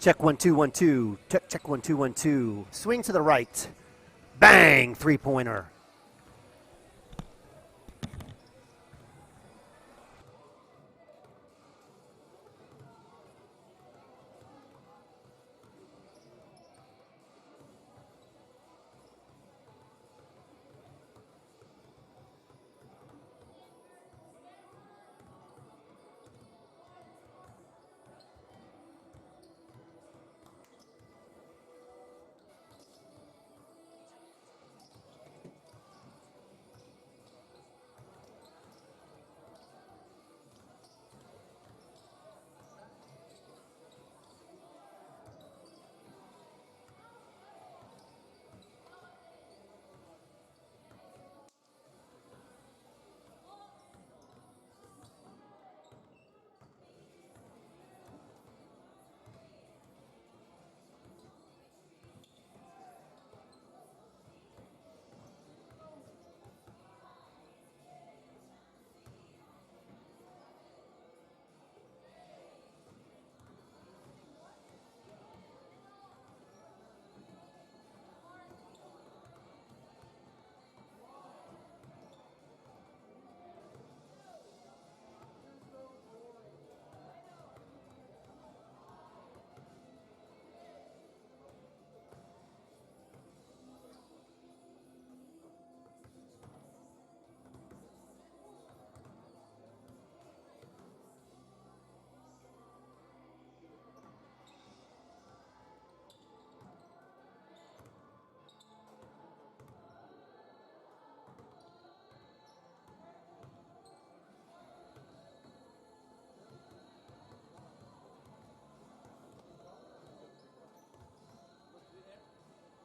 Check 1 2 1 2. Check 1 2 1 2. Swing to the right. Bang! 3-pointer.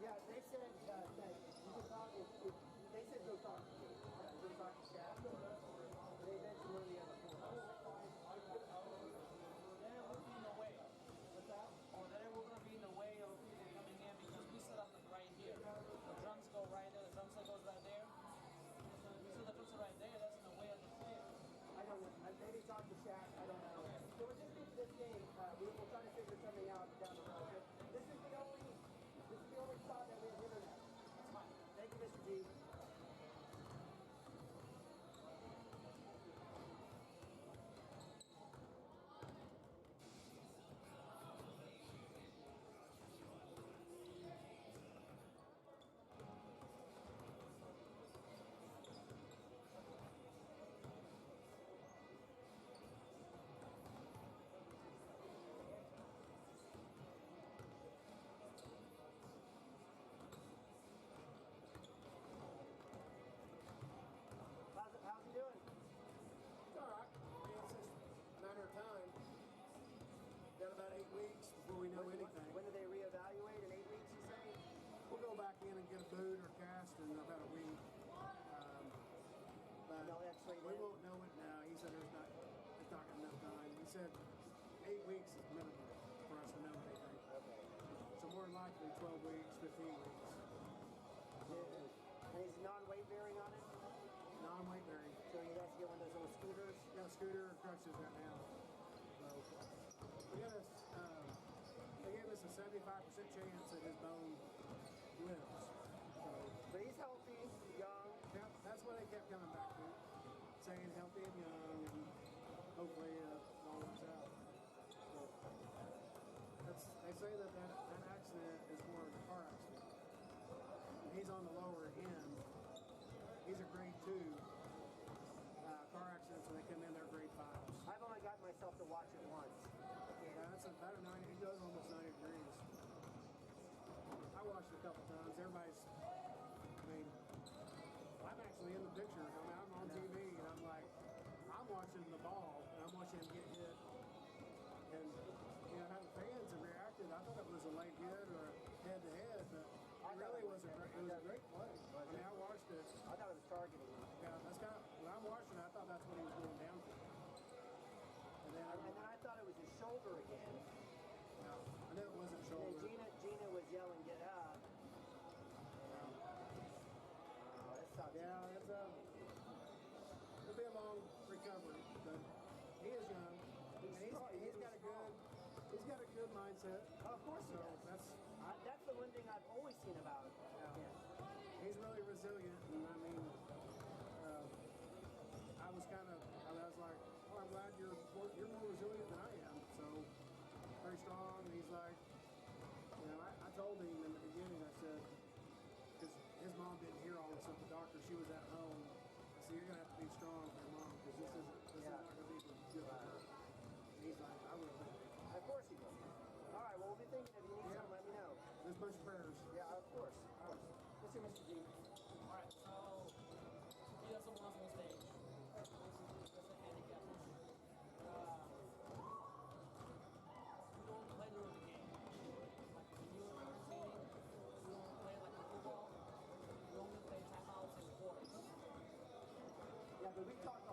Yeah, they said that you could talk if they said go talk to me. Go talk to staff. They mentioned one of the other forums. Then it would be in the way. What's that? Or then we're going to be in the way of people coming in because we set up right here. The drums go right there. The drum set goes right there. So the drums are right there. That's in the way of the player. I don't know. Maybe talk to Shaq. I don't know. So we're just into this game. We'll try to figure something out down the road. But this is the only spot that we have internet. That's fine. Thank you, Mr. G. How's he doing? It's all right. I mean, it's just a matter of time. Got about 8 weeks before we know anything. When do they reevaluate? In 8 weeks, you say? We'll go back in and get a boot or cast in about a week. But They'll X-ray we then? won't know it now. He said it's not enough time. He said 8 weeks is minimum for us to know anything. Okay. So more than likely 12 weeks, 15 weeks. And he's non-weight bearing on it? Non-weight bearing. So he has to get one of those little scooters? Got a scooter or crutches right now. So we got us. They gave us a 75% chance that his bone lives. So But he's healthy, young. that's what they kept coming back to, saying healthy and young, and hopefully it all works out. So they say that accident is more of a car accident. And he's on the lower end. He's a grade 2 car accident, so they come in there grade 5s. I've only gotten myself to watch it once. That's about a 90. It goes almost 90 degrees. I watched it a couple times. Everybody's. I mean, I'm actually in the picture. I mean, I'm on TV, and I'm like, I'm watching the ball, and I'm watching him get hit. And how the fans have reacted. I thought it was a late hit or a head-to-head, but it really was a great play. I mean, I watched it. I thought it was targeting him. Yeah, that's kind of when I'm watching it. I thought that's what he was going down for. And then I thought it was his shoulder again. I knew it wasn't And shoulder. then Gina was yelling, "Get up!" That sucks. Yeah, it'll be a long recovery, but he is young. He's got a good mindset. Oh, of course he So does. That's the one thing I've always seen about him. he's really resilient, and I mean, I was like, well, I'm glad you're more resilient than I am. So very strong. And he's like, you know, I told him in the beginning, I said, because his mom didn't hear all this at the doctor, she was at home. I said, you're gonna have to be strong for your mom because this is not gonna be for good for her. And he's like, I will. Of course he will. All right, well, we'll be thinking if you need something, let me know. There's a bunch of prayers. Yeah, of course. Let's see, Mr. G. Alright, so he doesn't want us on stage. This is a handicap issue. We don't play during the game. Like when you were entertaining, we don't play like football. We only play timeouts and quarters. Yeah, but we talked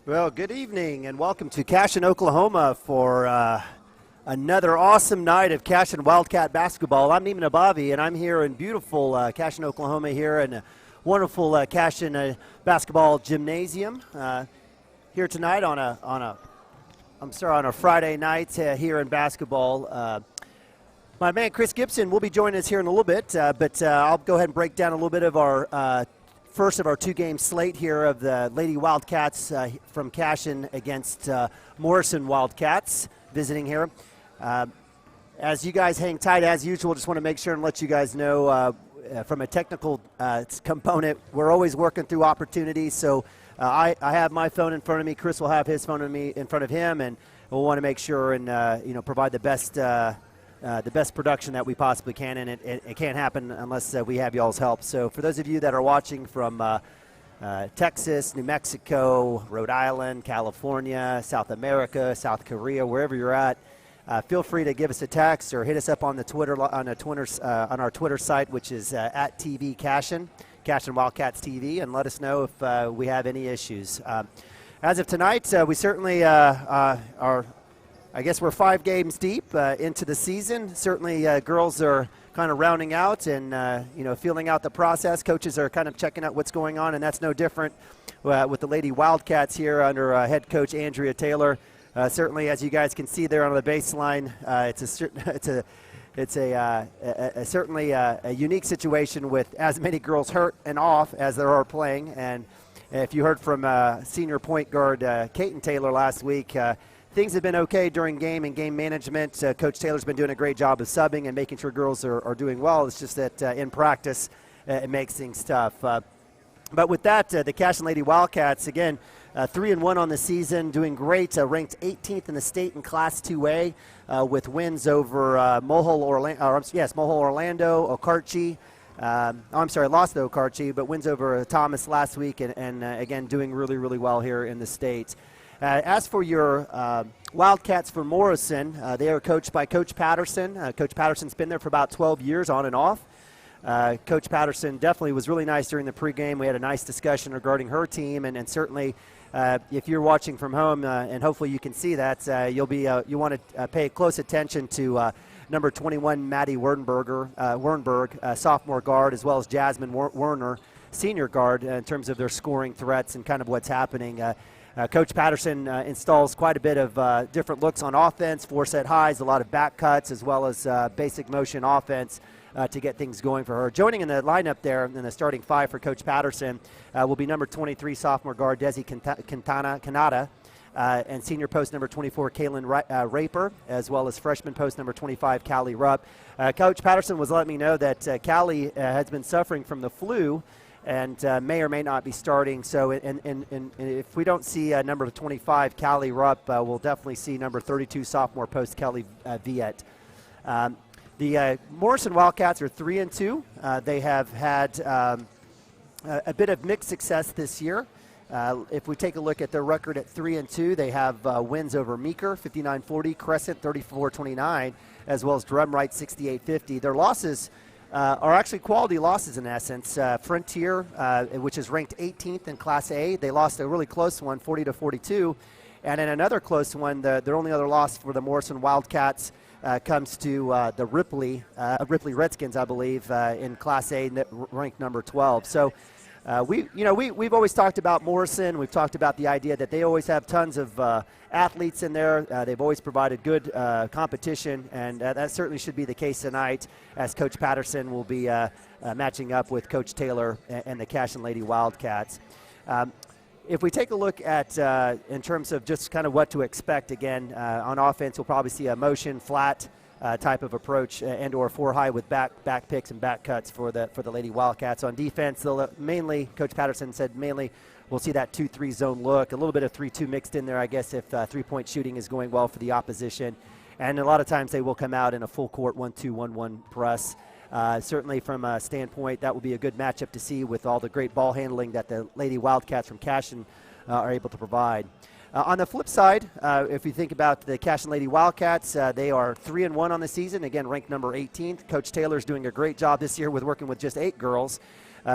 Well, good evening and welcome to Cashion, Oklahoma for another awesome night of Cashion Wildcat basketball. I'm Neiman Abavi, and I'm here in beautiful Cashion, Oklahoma, here in a wonderful Cashion basketball gymnasium here tonight on a Friday night here in basketball. My man Chris Gibson will be joining us here in a little bit, but I'll go ahead and break down a little bit of our first of our two-game slate here of the Lady Wildcats from Cashion against Morrison Wildcats visiting here. As you guys hang tight, as usual, just want to make sure and let you guys know from a technical component, we're always working through opportunities. So I have my phone in front of me. Chris will have his phone in front of him, and we'll want to make sure and provide the best production that we possibly can, and it can't happen unless we have y'all's help. So for those of you that are watching from Texas, New Mexico, Rhode Island, California, South America, South Korea, wherever you're at, feel free to give us a text or hit us up on the Twitter on our Twitter site, which is at TV Cashion Wildcats TV, and let us know if we have any issues. As of tonight, we certainly are. I guess we're 5 games deep into the season. Certainly, girls are kind of rounding out and feeling out the process. Coaches are kind of checking out what's going on, and that's no different with the Lady Wildcats here under head coach Andrea Taylor. Certainly, as you guys can see there on the baseline, it's certainly a unique situation with as many girls hurt and off as there are playing. And if you heard from senior point guard Kaiten Taylor last week, things have been okay during game and game management. Coach Taylor's been doing a great job of subbing and making sure girls are doing well. It's just that in practice, it makes things tough. But with that, the Cashion Lady Wildcats, again, 3-1 on the season, doing great, ranked 18th in the state in Class 2A with wins over Mohole, Orlando, Okarche. Lost to Okarche, but wins over Thomas last week, and again, doing really, really well here in the state. As for your Wildcats for Morrison, they are coached by Coach Patterson. Coach Patterson's been there for about 12 years on and off. Coach Patterson definitely was really nice during the pregame. We had a nice discussion regarding her team, and certainly if you're watching from home, and hopefully you can see that, you want to pay close attention to number 21, Maddie Wernberg, sophomore guard, as well as Jasmine Werner, senior guard, in terms of their scoring threats and kind of what's happening. Coach Patterson installs quite a bit of different looks on offense, 4-set highs, a lot of back cuts, as well as basic motion offense to get things going for her. Joining in the lineup there in the starting 5 for Coach Patterson will be number 23 sophomore guard Desi Kanata, and senior post number 24 Kaylin Raper, as well as freshman post number 25 Callie Rupp. Coach Patterson was letting me know that Callie has been suffering from the flu and may or may not be starting. So if we don't see number 25, Callie Rupp, we'll definitely see number 32, sophomore post Kelly Viet. The Morrison Wildcats are 3-2. They have had a bit of mixed success this year. If we take a look at their record at 3-2, they have wins over Meeker, 59-40, Crescent, 34-29, as well as Drumright, 68-50. Their losses are actually quality losses in essence. Frontier, which is ranked 18th in Class A, they lost a really close one, 40-42. And in another close one, their only other loss for the Morrison Wildcats comes to the Ripley Redskins, I believe, in Class A, ranked number 12. So we've always talked about Morrison. We've talked about the idea that they always have tons of athletes in there. They've always provided good competition, and that certainly should be the case tonight, as Coach Patterson will be matching up with Coach Taylor and the Cashion Lady Wildcats. If we take a look at in terms of just kind of what to expect, again, on offense, we'll probably see a motion flat type of approach and or 4-high with back picks and back cuts for the Lady Wildcats. On defense, they'll mainly, Coach Patterson said mainly, we'll see that 2-3 zone look, a little bit of 3-2 mixed in there, I guess, if three-point shooting is going well for the opposition. And a lot of times they will come out in a full court 1-2-1-1 press. Certainly from a standpoint, that will be a good matchup to see with all the great ball handling that the Lady Wildcats from Cashion are able to provide. On the flip side, if you think about the Cashion Lady Wildcats, they are 3-1 on the season, again ranked number 18th. Coach Taylor's doing a great job this year with working with just 8 girls.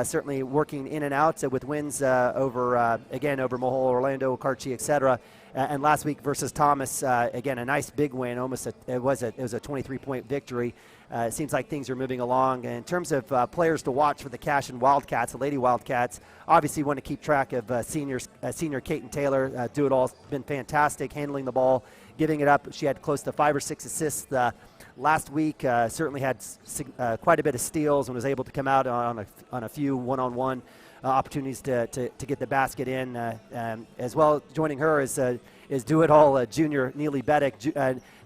certainly working in and out with wins over Mohol, Orlando, Karchi, etc. And last week versus Thomas, again, a nice big win. It was a 23-point victory. It seems like things are moving along. And in terms of players to watch for the Cashion Wildcats, the Lady Wildcats, obviously want to keep track of senior Kaiten Taylor. Do it all, been fantastic, handling the ball, giving it up. She had close to 5 or 6 assists last week. Certainly had quite a bit of steals and was able to come out on a few one-on-one opportunities to get the basket in. As well, joining her is do-it-all junior Neely Beddick.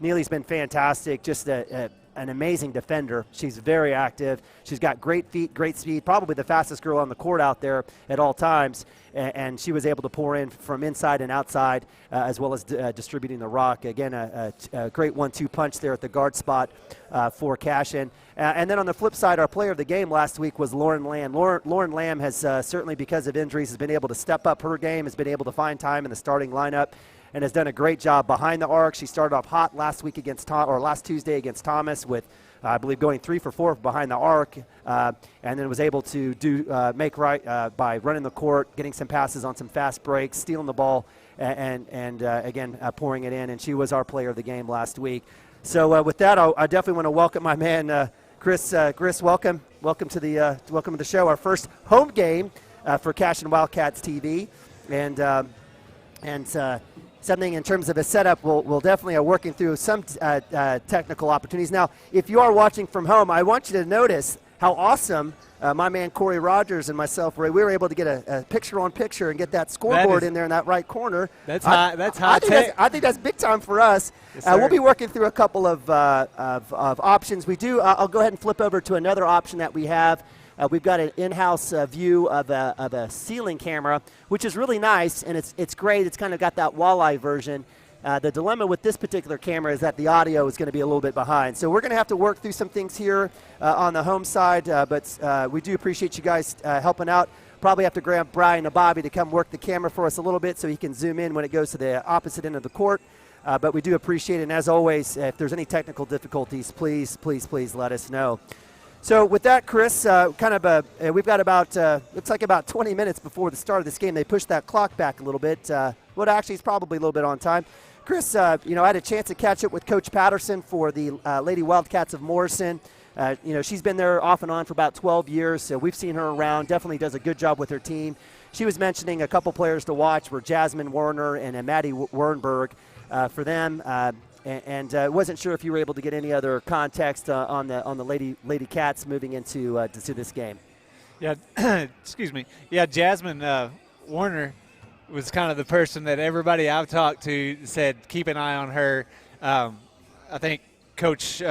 Neely's been fantastic, just an amazing defender. She's very active. She's got great feet, great speed, probably the fastest girl on the court out there at all times. And she was able to pour in from inside and outside, as well as distributing the rock. Again, a great 1-2 punch there at the guard spot for Cashion. And then on the flip side, our player of the game last week was Lauren Lamb. Lauren Lamb has certainly, because of injuries, has been able to step up her game, has been able to find time in the starting lineup, and has done a great job behind the arc. She started off hot last Tuesday against Thomas with, I believe, going 3 for 4 behind the arc, and then was able to make right by running the court, getting some passes on some fast breaks, stealing the ball, and again pouring it in. And she was our player of the game last week. So with that, I definitely want to welcome my man Chris. Chris, welcome to the show. Our first home game for Cashion Wildcats TV, and something in terms of a setup, we'll definitely are working through some technical opportunities. Now, if you are watching from home, I want you to notice how awesome my man Corey Rogers and myself we were able to get a picture-on-picture and get that scoreboard in there in that right corner. That's high tech. I think that's big time for us. Yes, we'll be working through a couple of options. I'll go ahead and flip over to another option that we have. We've got an in-house view of a ceiling camera, which is really nice, and it's great. It's kind of got that walleye version. The dilemma with this particular camera is that the audio is going to be a little bit behind. So we're going to have to work through some things here on the home side, but we do appreciate you guys helping out. Probably have to grab Brian and Bobby to come work the camera for us a little bit so he can zoom in when it goes to the opposite end of the court. But we do appreciate it, and as always, if there's any technical difficulties, please let us know. So with that, Chris, we've got about, looks like about 20 minutes before the start of this game. They pushed that clock back a little bit. Well, actually, it's probably a little bit on time. Chris, I had a chance to catch up with Coach Patterson for the Lady Wildcats of Morrison. She's been there off and on for about 12 years, so we've seen her around. Definitely does a good job with her team. She was mentioning a couple players to watch were Jasmine Werner and Maddie Wernberg for them. And wasn't sure if you were able to get any other context on the Lady Cats moving into to this game. Yeah, excuse me. Yeah, Jasmine Warner was kind of the person that everybody I've talked to said keep an eye on her. I think Coach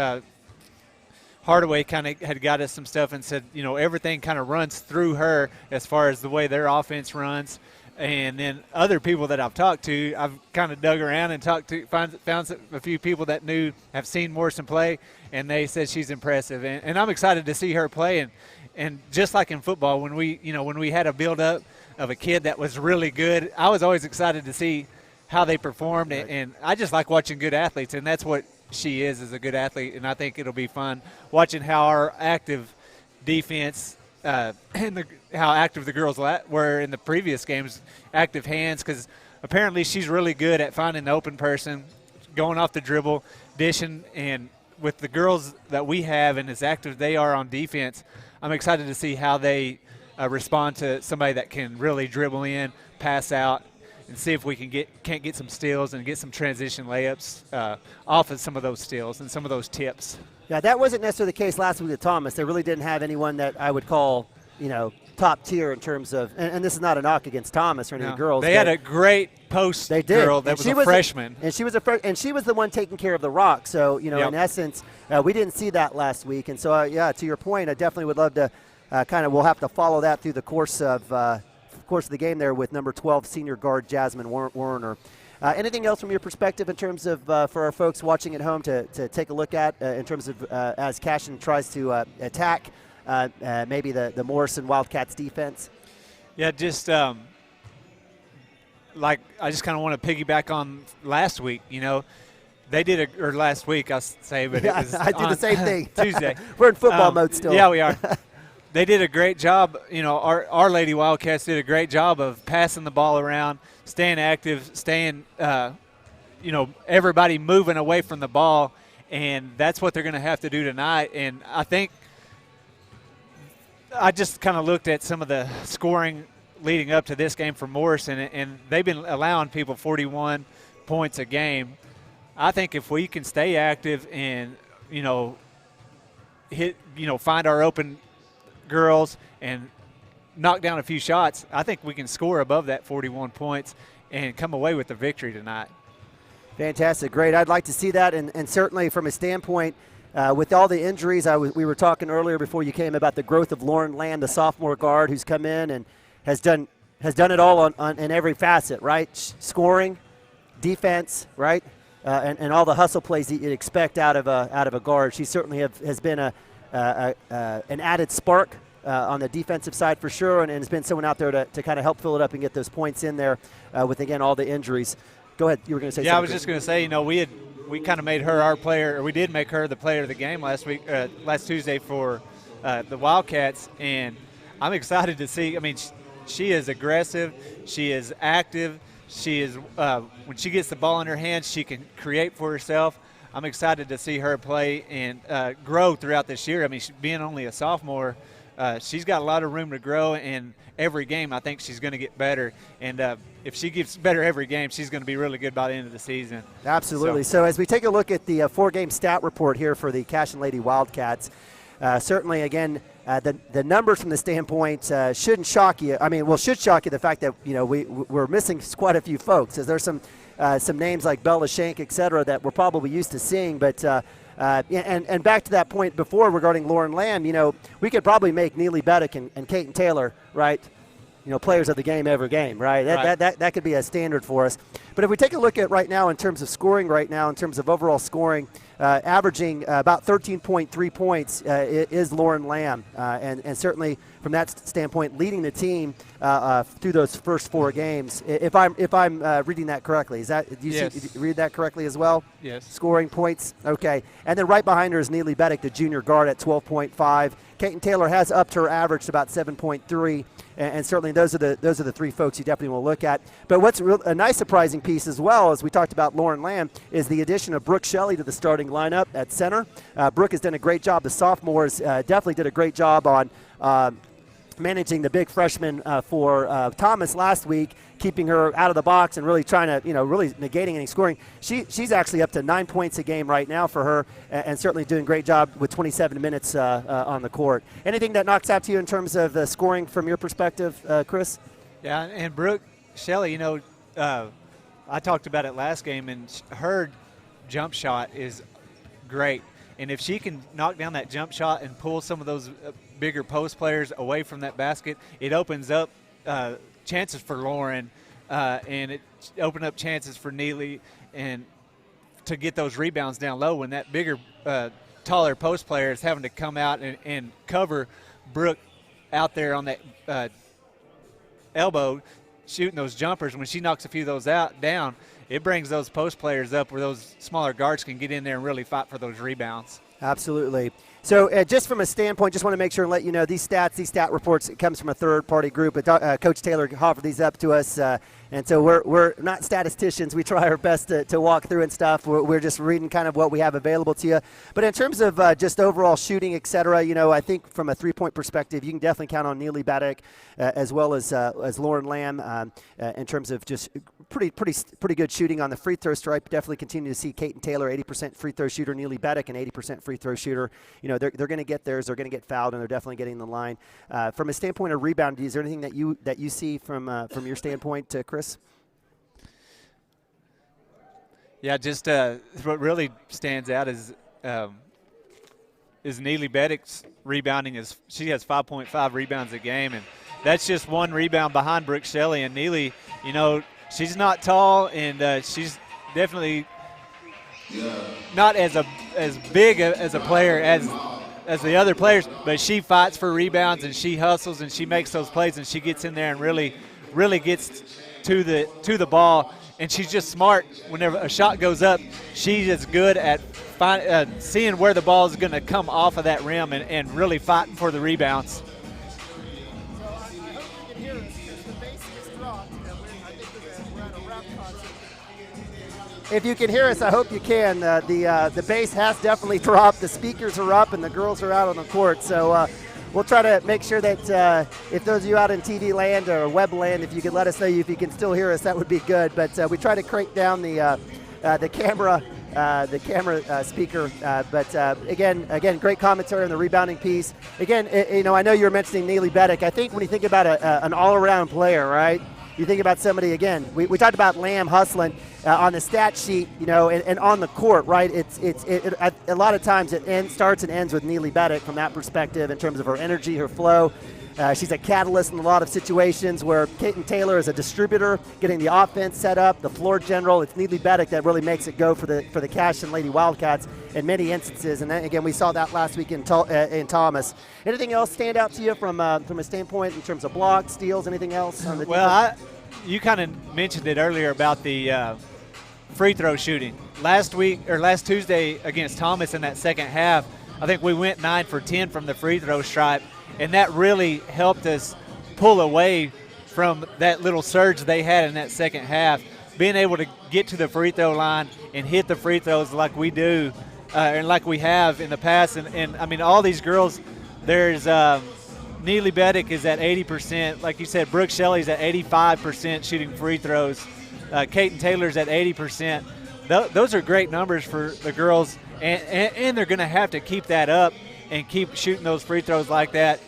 Hardaway kind of had got us some stuff and said, everything kind of runs through her as far as the way their offense runs. And then other people that I've talked to, I've kind of dug around and found a few people that have seen Morrison play, and they said she's impressive. And I'm excited to see her play. And just like in football, when we had a build-up of a kid that was really good, I was always excited to see how they performed. Right. And I just like watching good athletes, and that's what she is a good athlete. And I think it'll be fun watching how our active defense and how active the girls were in the previous games, active hands, because apparently she's really good at finding the open person, going off the dribble, dishing, and with the girls that we have and as active they are on defense, I'm excited to see how they respond to somebody that can really dribble in, pass out, and see if we can't get some steals and get some transition layups off of some of those steals and some of those tips. Yeah, that wasn't necessarily the case last week with Thomas. They really didn't have anyone that I would call, top tier in terms of, and this is not a knock against Thomas or any of the girls. They had a great post girl that was a freshman. And she was the one taking care of the rock. So, in essence, we didn't see that last week. And so, to your point, I definitely would love to we'll have to follow that through the course of the game there with number 12 senior guard Jasmine Werner. Anything else from your perspective in terms of for our folks watching at home to take a look at in terms of as Cashion tries to attack maybe the Morrison Wildcats defense? Yeah, just I just kind of want to piggyback on last week. They did or last week I say, but it was I did the same thing. Tuesday. We're in football mode still. Yeah, we are. they did a great job. You know, our Lady Wildcats did a great job of passing the ball around, staying active, staying, you know, everybody moving away from the ball, and that's what they're going to have to do tonight. And I think I just kind of looked at some of the scoring leading up to this game for Morrison, and they've been allowing people 41 points a game. I think if we can stay active and, you know, find our open girls and knock down a few shots, I think we can score above that 41 points and come away with the victory tonight. Fantastic, great. I'd like to see that, and certainly from a standpoint, with all the injuries, we were talking earlier before you came about the growth of Lauren Lamb, the sophomore guard who's come in and has done it all in every facet, right? Scoring, defense, right, and all the hustle plays that you'd expect out of a guard. She certainly has been an added spark on the defensive side for sure, and has been someone out there to kind of help fill it up and get those points in there with, again, all the injuries. Go ahead. You were going to say something. Yeah, I was just going to say, you know, we kind of made her our player, or we did make her the player of the game last Tuesday for the Wildcats, and I'm excited to see. I mean, she is aggressive. She is active. She is when she gets the ball in her hands, she can create for herself. I'm excited to see her play and grow throughout this year. I mean, being only a sophomore, she's got a lot of room to grow, and every game I think she's going to get better. And if she gets better every game, she's going to be really good by the end of the season. Absolutely. So as we take a look at the four-game stat report here for the Cashion Lady Wildcats, certainly, again, the numbers from the standpoint shouldn't shock you. I mean, well, should shock you the fact that, you know, we're missing quite a few folks. As there's some names like Bella Shank, et cetera, that we're probably used to seeing. But and back to that point before regarding Lauren Lamb, you know, we could probably make Neely Beddick and Kaiten Taylor, right, you know, players of the game every game, right? That could be a standard for us. But if we take a look at right now in terms of scoring right now, in terms of overall scoring, averaging about 13.3 points is Lauren Lamb. And certainly from that standpoint, leading the team through those first four games. If I'm reading that correctly, do you read that correctly as well? Yes. Scoring points, okay. And then right behind her is Neely Beddick, the junior guard, at 12.5. Kaiten Taylor has upped her average to about 7.3, and certainly those are the three folks you definitely will look at. But what's a nice surprising piece as well, as we talked about Lauren Lamb, is the addition of Brooke Shelley to the starting lineup at center. Brooke has done a great job. The sophomores definitely did a great job on managing the big freshman for Thomas last week, keeping her out of the box and really trying to, you know, really negating any scoring. She's actually up to 9 points a game right now for her, and certainly doing a great job with 27 minutes on the court. Anything that knocks out to you in terms of scoring from your perspective, Chris? Yeah, and Brooke Shelley, you know, I talked about it last game, and her jump shot is great. And if she can knock down that jump shot and pull some of those bigger post players away from that basket, it opens up chances for Lauren, and it opened up chances for Neely, and to get those rebounds down low when that bigger, taller post player is having to come out and cover Brooke out there on that elbow, shooting those jumpers. When she knocks a few of those down, it brings those post players up where those smaller guards can get in there and really fight for those rebounds. Absolutely. So just from a standpoint, just want to make sure and let you know these stat reports, it comes from a third-party group. Coach Taylor offered these up to us, and so we're not statisticians. We try our best to walk through and stuff. We're just reading kind of what we have available to you. But in terms of just overall shooting, et cetera, you know, I think from a three-point perspective, you can definitely count on Neely Beddick as well as Lauren Lamb in terms of just pretty good shooting on the free throw stripe. Definitely continue to see Kaiten Taylor, 80% free throw shooter, Neely Beddick, an 80% free throw shooter. You know, they're going to get theirs. They're going to get fouled, and they're definitely getting the line. From a standpoint of rebound, is there anything that you see from your standpoint, Chris? Yeah, just what really stands out is Neely Beddick's rebounding. She has 5.5 rebounds a game, and that's just one rebound behind Brooke Shelley. And Neely, you know, she's not tall, and she's definitely not as big as a player as the other players, but she fights for rebounds, and she hustles, and she makes those plays, and she gets in there and really gets to the ball. And she's just smart. Whenever a shot goes up, she is good at seeing where the ball is going to come off of that rim and really fighting for the rebounds. If you can hear us, I hope you can. The bass has definitely dropped. The speakers are up, and the girls are out on the court. So we'll try to make sure that if those of you out in TV land or web land, if you could let us know if you can still hear us, that would be good. But we try to crank down the camera. The camera speaker, but again, great commentary on the rebounding piece. Again, I know you were mentioning Neely Beddick. I think when you think about an all-around player, right? You think about somebody, again, we talked about Lamb hustling on the stat sheet, and on the court, right? A lot of times it starts and ends with Neely Beddick from that perspective in terms of her energy, her flow. She's a catalyst in a lot of situations where Kaiten Taylor is a distributor, getting the offense set up, the floor general. It's Neely Beddick that really makes it go for the Cashion Lady Wildcats in many instances. And then, again, we saw that last week in Thomas. Anything else stand out to you from a standpoint in terms of blocks, steals, anything else? On the you kind of mentioned it earlier about the free throw shooting. Last Tuesday against Thomas in that second half, I think we went 9 for 10 from the free throw stripe. And that really helped us pull away from that little surge they had in that second half. Being able to get to the free throw line and hit the free throws like we do and like we have in the past. And I mean, all these girls, there's Neely Beddick is at 80%. Like you said, Brooke Shelley's at 85% shooting free throws. Kaiten Taylor's at 80%. Those are great numbers for the girls, and they're going to have to keep that up and keep shooting those free throws like that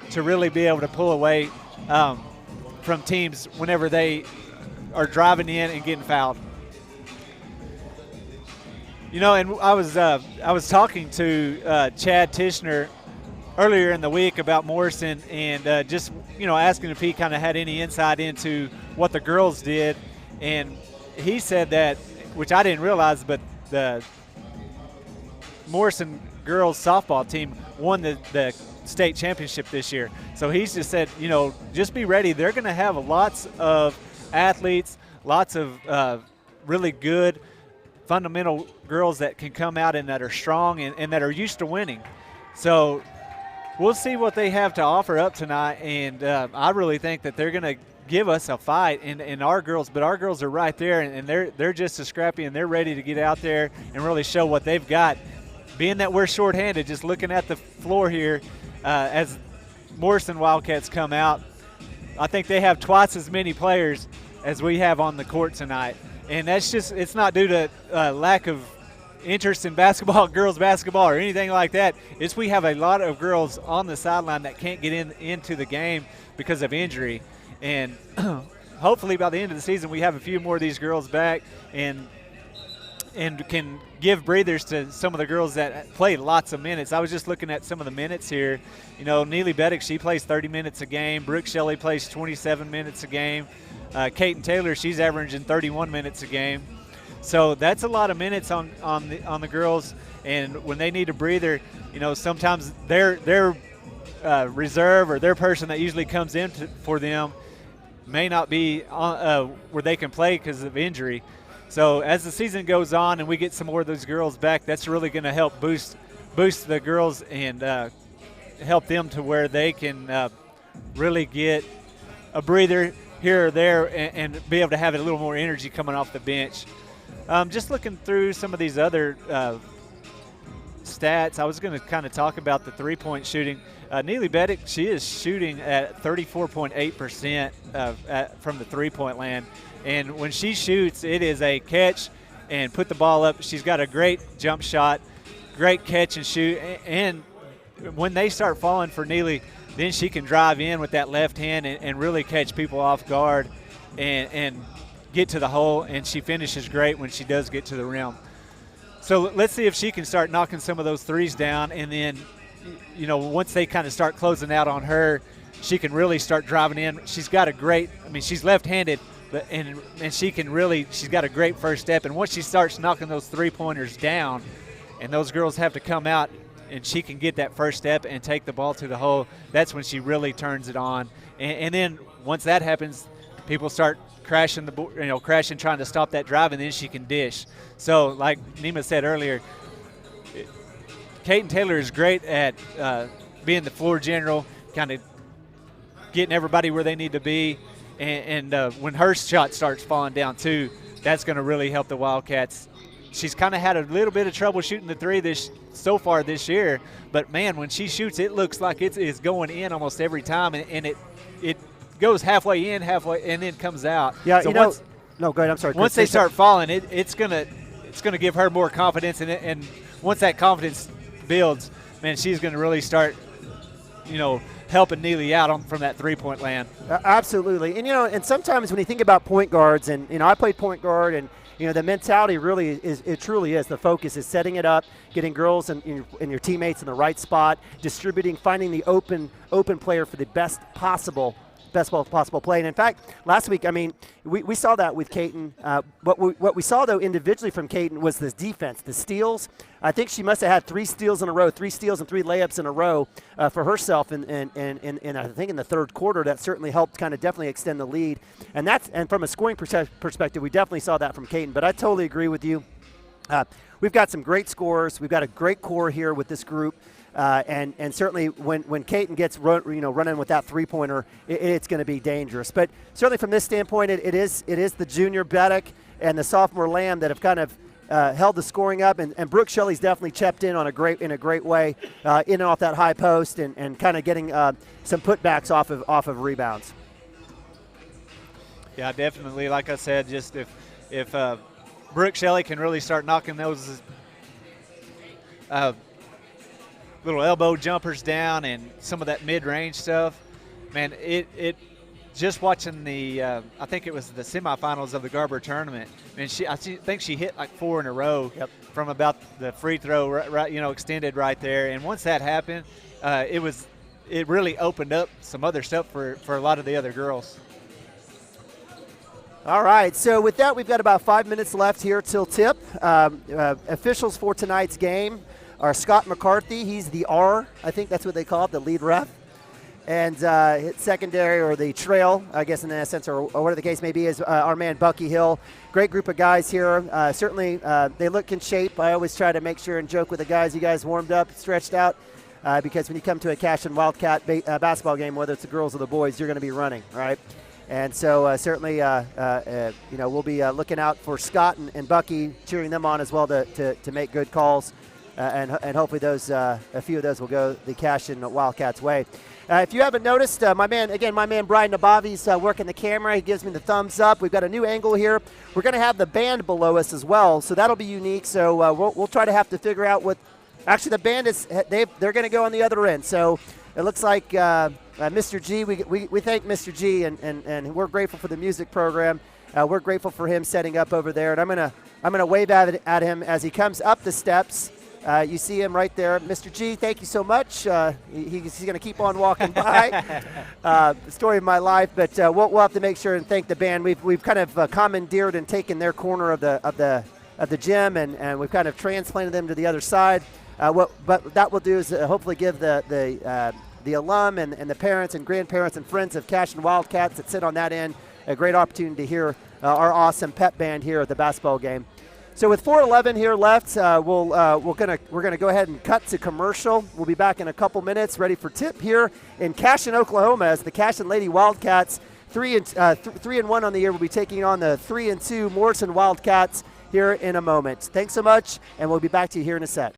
to really be able to pull away from teams whenever they are driving in and getting fouled. And I was talking to Chad Tishner earlier in the week about Morrison and just asking if he kind of had any insight into what the girls did, and he said that, which I didn't realize, but the Morrison girls softball team won the state championship this year. So he's just said, just be ready. They're going to have lots of athletes, lots of really good fundamental girls that can come out and that are strong and that are used to winning. So we'll see what they have to offer up tonight, and I really think that they're going to give us a fight in our girls, but our girls are right there, and they're just as scrappy, and they're ready to get out there and really show what they've got. Being that we're shorthanded, just looking at the floor here as Morrison Wildcats come out, I think they have twice as many players as we have on the court tonight. And that's just, it's not due to lack of interest in basketball, girls basketball, or anything like that. It's we have a lot of girls on the sideline that can't get into the game because of injury. And hopefully by the end of the season we have a few more of these girls back and can give breathers to some of the girls that play lots of minutes. I was just looking at some of the minutes here. Neely Beddick, she plays 30 minutes a game. Brooke Shelley plays 27 minutes a game. Kaiten Taylor, she's averaging 31 minutes a game. So that's a lot of minutes on the girls. And when they need a breather, sometimes their reserve or their person that usually comes in for them may not be where they can play because of injury. So as the season goes on and we get some more of those girls back, that's really going to help boost the girls and help them to where they can really get a breather here or there and be able to have a little more energy coming off the bench. Just looking through some of these other stats, I was going to kind of talk about the three-point shooting. Neely Beddick, she is shooting at 34.8% from the three-point land. And when she shoots, it is a catch and put the ball up. She's got a great jump shot, great catch and shoot. And when they start falling for Neely, then she can drive in with that left hand and really catch people off guard and get to the hole. And she finishes great when she does get to the rim. So let's see if she can start knocking some of those threes down. And then, once they kind of start closing out on her, she can really start driving in. She's got she's left-handed. And she's got a great first step. And once she starts knocking those three-pointers down and those girls have to come out and she can get that first step and take the ball to the hole, that's when she really turns it on. And then once that happens, people start crashing trying to stop that drive, and then she can dish. So like Nima said earlier, Kaiten Taylor is great at being the floor general, kind of getting everybody where they need to be. And when her shot starts falling down too, that's going to really help the Wildcats. She's kind of had a little bit of trouble shooting the three so far this year, but man, when she shoots, it looks like it is going in almost every time, and it goes halfway in, halfway, and then comes out. Yeah, so no, go ahead. I'm sorry. Once they start falling, it's gonna give her more confidence, and once that confidence builds, man, she's gonna really start, helping Neely out from that three-point land. Absolutely, and and sometimes when you think about point guards, and I played point guard, and the mentality really truly is the focus is setting it up, getting girls and your teammates in the right spot, distributing, finding the open player for the best possible play. And in fact, last week, we saw that with Caton. What we saw, though, individually from Caton was this defense, the steals. I think she must have had 3 steals in a row, 3 steals and 3 layups in a row for herself. And I think in the third quarter, that certainly helped kind of definitely extend the lead. And from a scoring perspective, we definitely saw that from Caton. But I totally agree with you. We've got some great scorers. We've got a great core here with this group. And certainly when Caton gets running with that three-pointer, it's going to be dangerous. But certainly from this standpoint, it is the junior Beddick and the sophomore Lamb that have kind of held the scoring up, and Brooke Shelley's definitely chipped in in a great way, in and off that high post, and kind of getting some putbacks off of rebounds. Yeah, definitely. Like I said, just if Brooke Shelley can really start knocking those little elbow jumpers down and some of that mid-range stuff, man, it just watching the I think it was the semifinals of the Garber tournament, and I think she hit like 4 in a row from about the free throw, right, extended right there. And once that happened, it really opened up some other stuff for a lot of the other girls. All right, so with that, we've got about 5 minutes left here till tip. Officials for tonight's game are Scott McCarthy. He's the R, I think that's what they call it, the lead ref. And secondary, or the trail, I guess in that sense, or whatever the case may be, is our man Bucky Hill. Great group of guys here. Certainly, they look in shape. I always try to make sure and joke with the guys. You guys warmed up, stretched out, because when you come to a Cashion Wildcat basketball game, whether it's the girls or the boys, you're going to be running, right? And so certainly, we'll be looking out for Scott and Bucky, cheering them on as well to make good calls. And hopefully a few of those will go the Cashion Wildcats' way. If you haven't noticed, my man Brian Nabavi's working the camera. He gives me the thumbs up. We've got a new angle here. We're going to have the band below us as well, so that'll be unique. So we'll try to have to figure out what. Actually, the band is they're going to go on the other end. So it looks like Mr. G. We thank Mr. G, and we're grateful for the music program. We're grateful for him setting up over there, and I'm gonna wave at him as he comes up the steps. You see him right there. Mr. G, thank you so much. He's going to keep on walking by. The story of my life, but we'll have to make sure and thank the band. We've kind of commandeered and taken their corner of the gym, and we've kind of transplanted them to the other side. But that will do is hopefully give the alum and the parents and grandparents and friends of Cashion Wildcats that sit on that end a great opportunity to hear our awesome pep band here at the basketball game. So with 4:11 here left, we're gonna go ahead and cut to commercial. We'll be back in a couple minutes, ready for tip here in Cashion, Oklahoma, as the Cashion Lady Wildcats 3-1 on the year will be taking on the 3-2 Morrison Wildcats here in a moment. Thanks so much, and we'll be back to you here in a sec.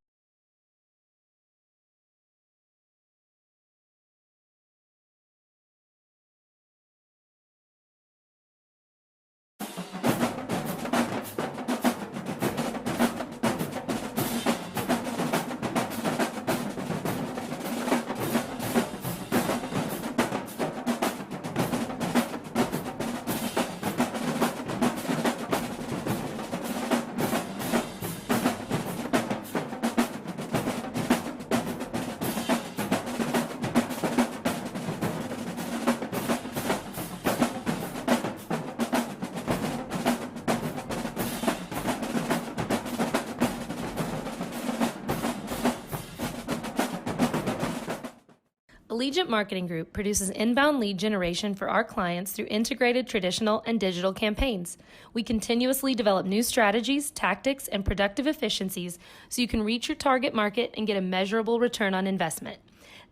Allegiant Marketing Group produces inbound lead generation for our clients through integrated traditional and digital campaigns. We continuously develop new strategies, tactics, and productive efficiencies so you can reach your target market and get a measurable return on investment.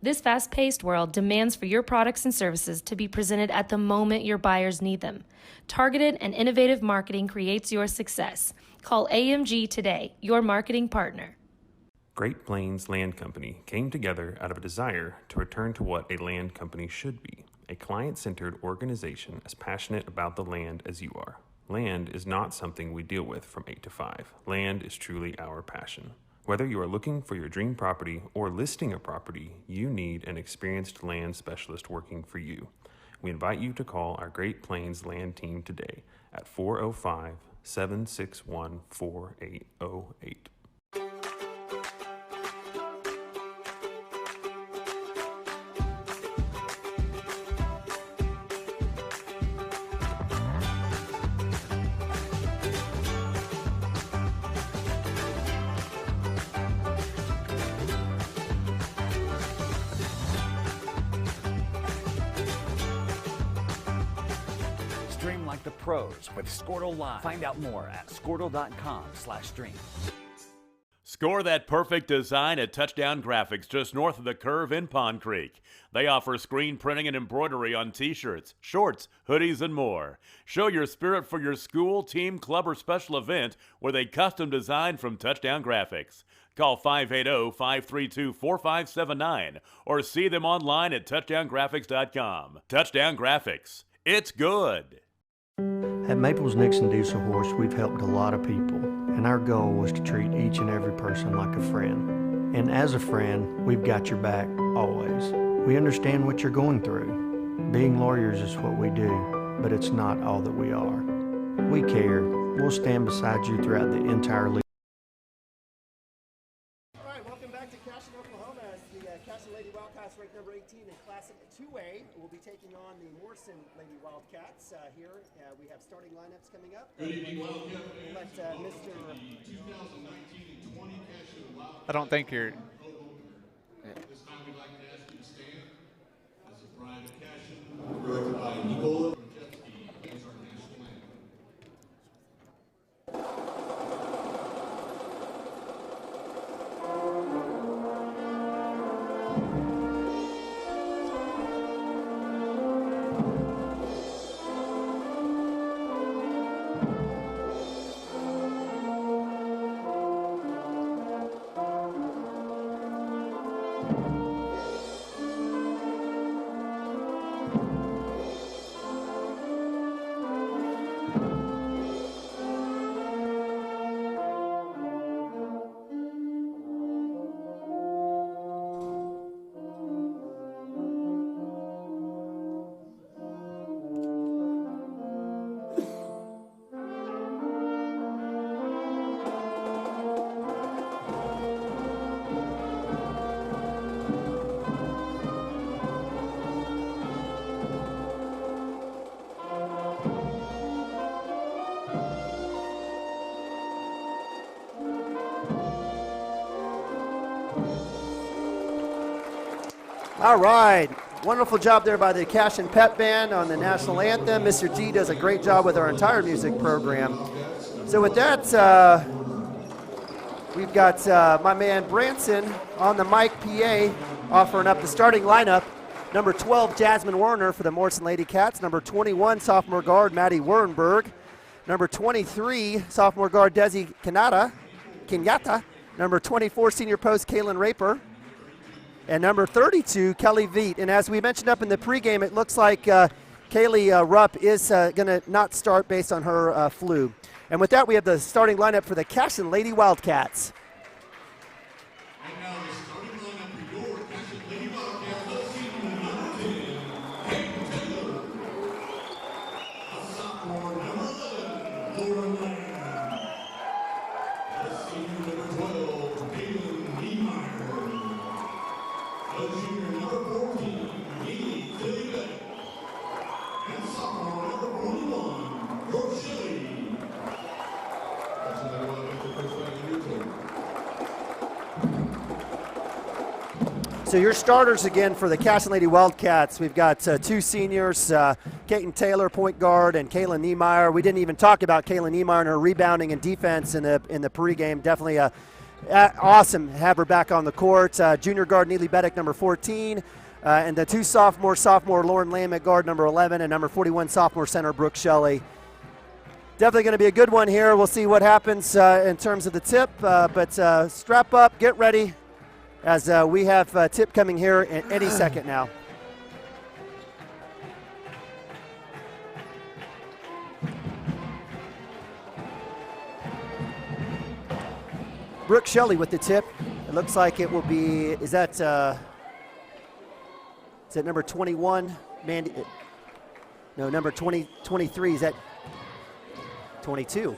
This fast-paced world demands for your products and services to be presented at the moment your buyers need them. Targeted and innovative marketing creates your success. Call AMG today, your marketing partner. Great Plains Land Company came together out of a desire to return to what a land company should be, a client-centered organization as passionate about the land as you are. Land is not something we deal with from 8 to 5. Land is truly our passion. Whether you are looking for your dream property or listing a property, you need an experienced land specialist working for you. We invite you to call our Great Plains Land team today at 405-761-4808. Stream like the pros with Squirtle Live. Find out more at squirtle.com/stream. Score that perfect design at Touchdown Graphics just north of the curve in Pond Creek. They offer screen printing and embroidery on t-shirts, shorts, hoodies, and more. Show your spirit for your school, team, club, or special event with a custom design from Touchdown Graphics. Call 580-532-4579 or see them online at touchdowngraphics.com. Touchdown Graphics. It's good. At Maples Nixon Diesel Horse, we've helped a lot of people, and our goal was to treat each and every person like a friend. And as a friend, we've got your back always. We understand what you're going through. Being lawyers is what we do, but it's not all that we are. We care. We'll stand beside you throughout the entire league. All right, welcome back to Cashion, Oklahoma, as the Cashion Lady Wildcats ranked number 18 in Classic 2A. We'll be taking on the Morrison Lady Wildcats here. We have starting lineups coming up. Good evening, Wildcat. We'll let Mr. 2019-20 Cashion Wildcats. I don't think you're. This time we'd like to ask you to stand. This is Brian Cashion, directed by Nicola Rajewski, against our national anthem. All right. Wonderful job there by the Cashion Pep Band on the national anthem. Mr. G does a great job with our entire music program. So with that, we've got my man Branson on the mic PA offering up the starting lineup. Number 12, Jasmine Werner for the Morrison Lady Cats. Number 21, sophomore guard Maddie Wernberg. Number 23, sophomore guard Desi Kenyatta. Number 24, senior post Kaylin Raper. And number 32, Kelly Veet. And as we mentioned up in the pregame, it looks like Kaylee Rupp is going to not start based on her flu. And with that, we have the starting lineup for the Cashion Lady Wildcats. And now the starting lineup for your Cashion Lady Wildcats. Let's see number 10, Hayden Taylor. A sophomore, number 11, Laura Lang. A senior, number 12, Caitlin Niemeyer. A junior, number 14, Neely Tilly-Beck. And sophomore, number 21, Rochelle. Cashion Lady Wildcats, the first flag in your team. So your starters again for the Cashion Lady Wildcats. We've got two seniors, Kaiten Taylor, point guard, and Kaylin Niemeyer. We didn't even talk about Kaylin Niemeyer and her rebounding and defense in the pregame. Definitely a Awesome. Have her back on the court. Junior guard Neely Beddick, number 14. And the two sophomore Lauren Lamb at guard, number 11, and number 41 sophomore center Brooke Shelley. Definitely going to be a good one here. We'll see what happens in terms of the tip. But strap up, get ready, as we have tip coming here in any second now. Brooke Shelley with the tip. It looks like it will be, is that number 21? Mandy, no, number 23, is that 22?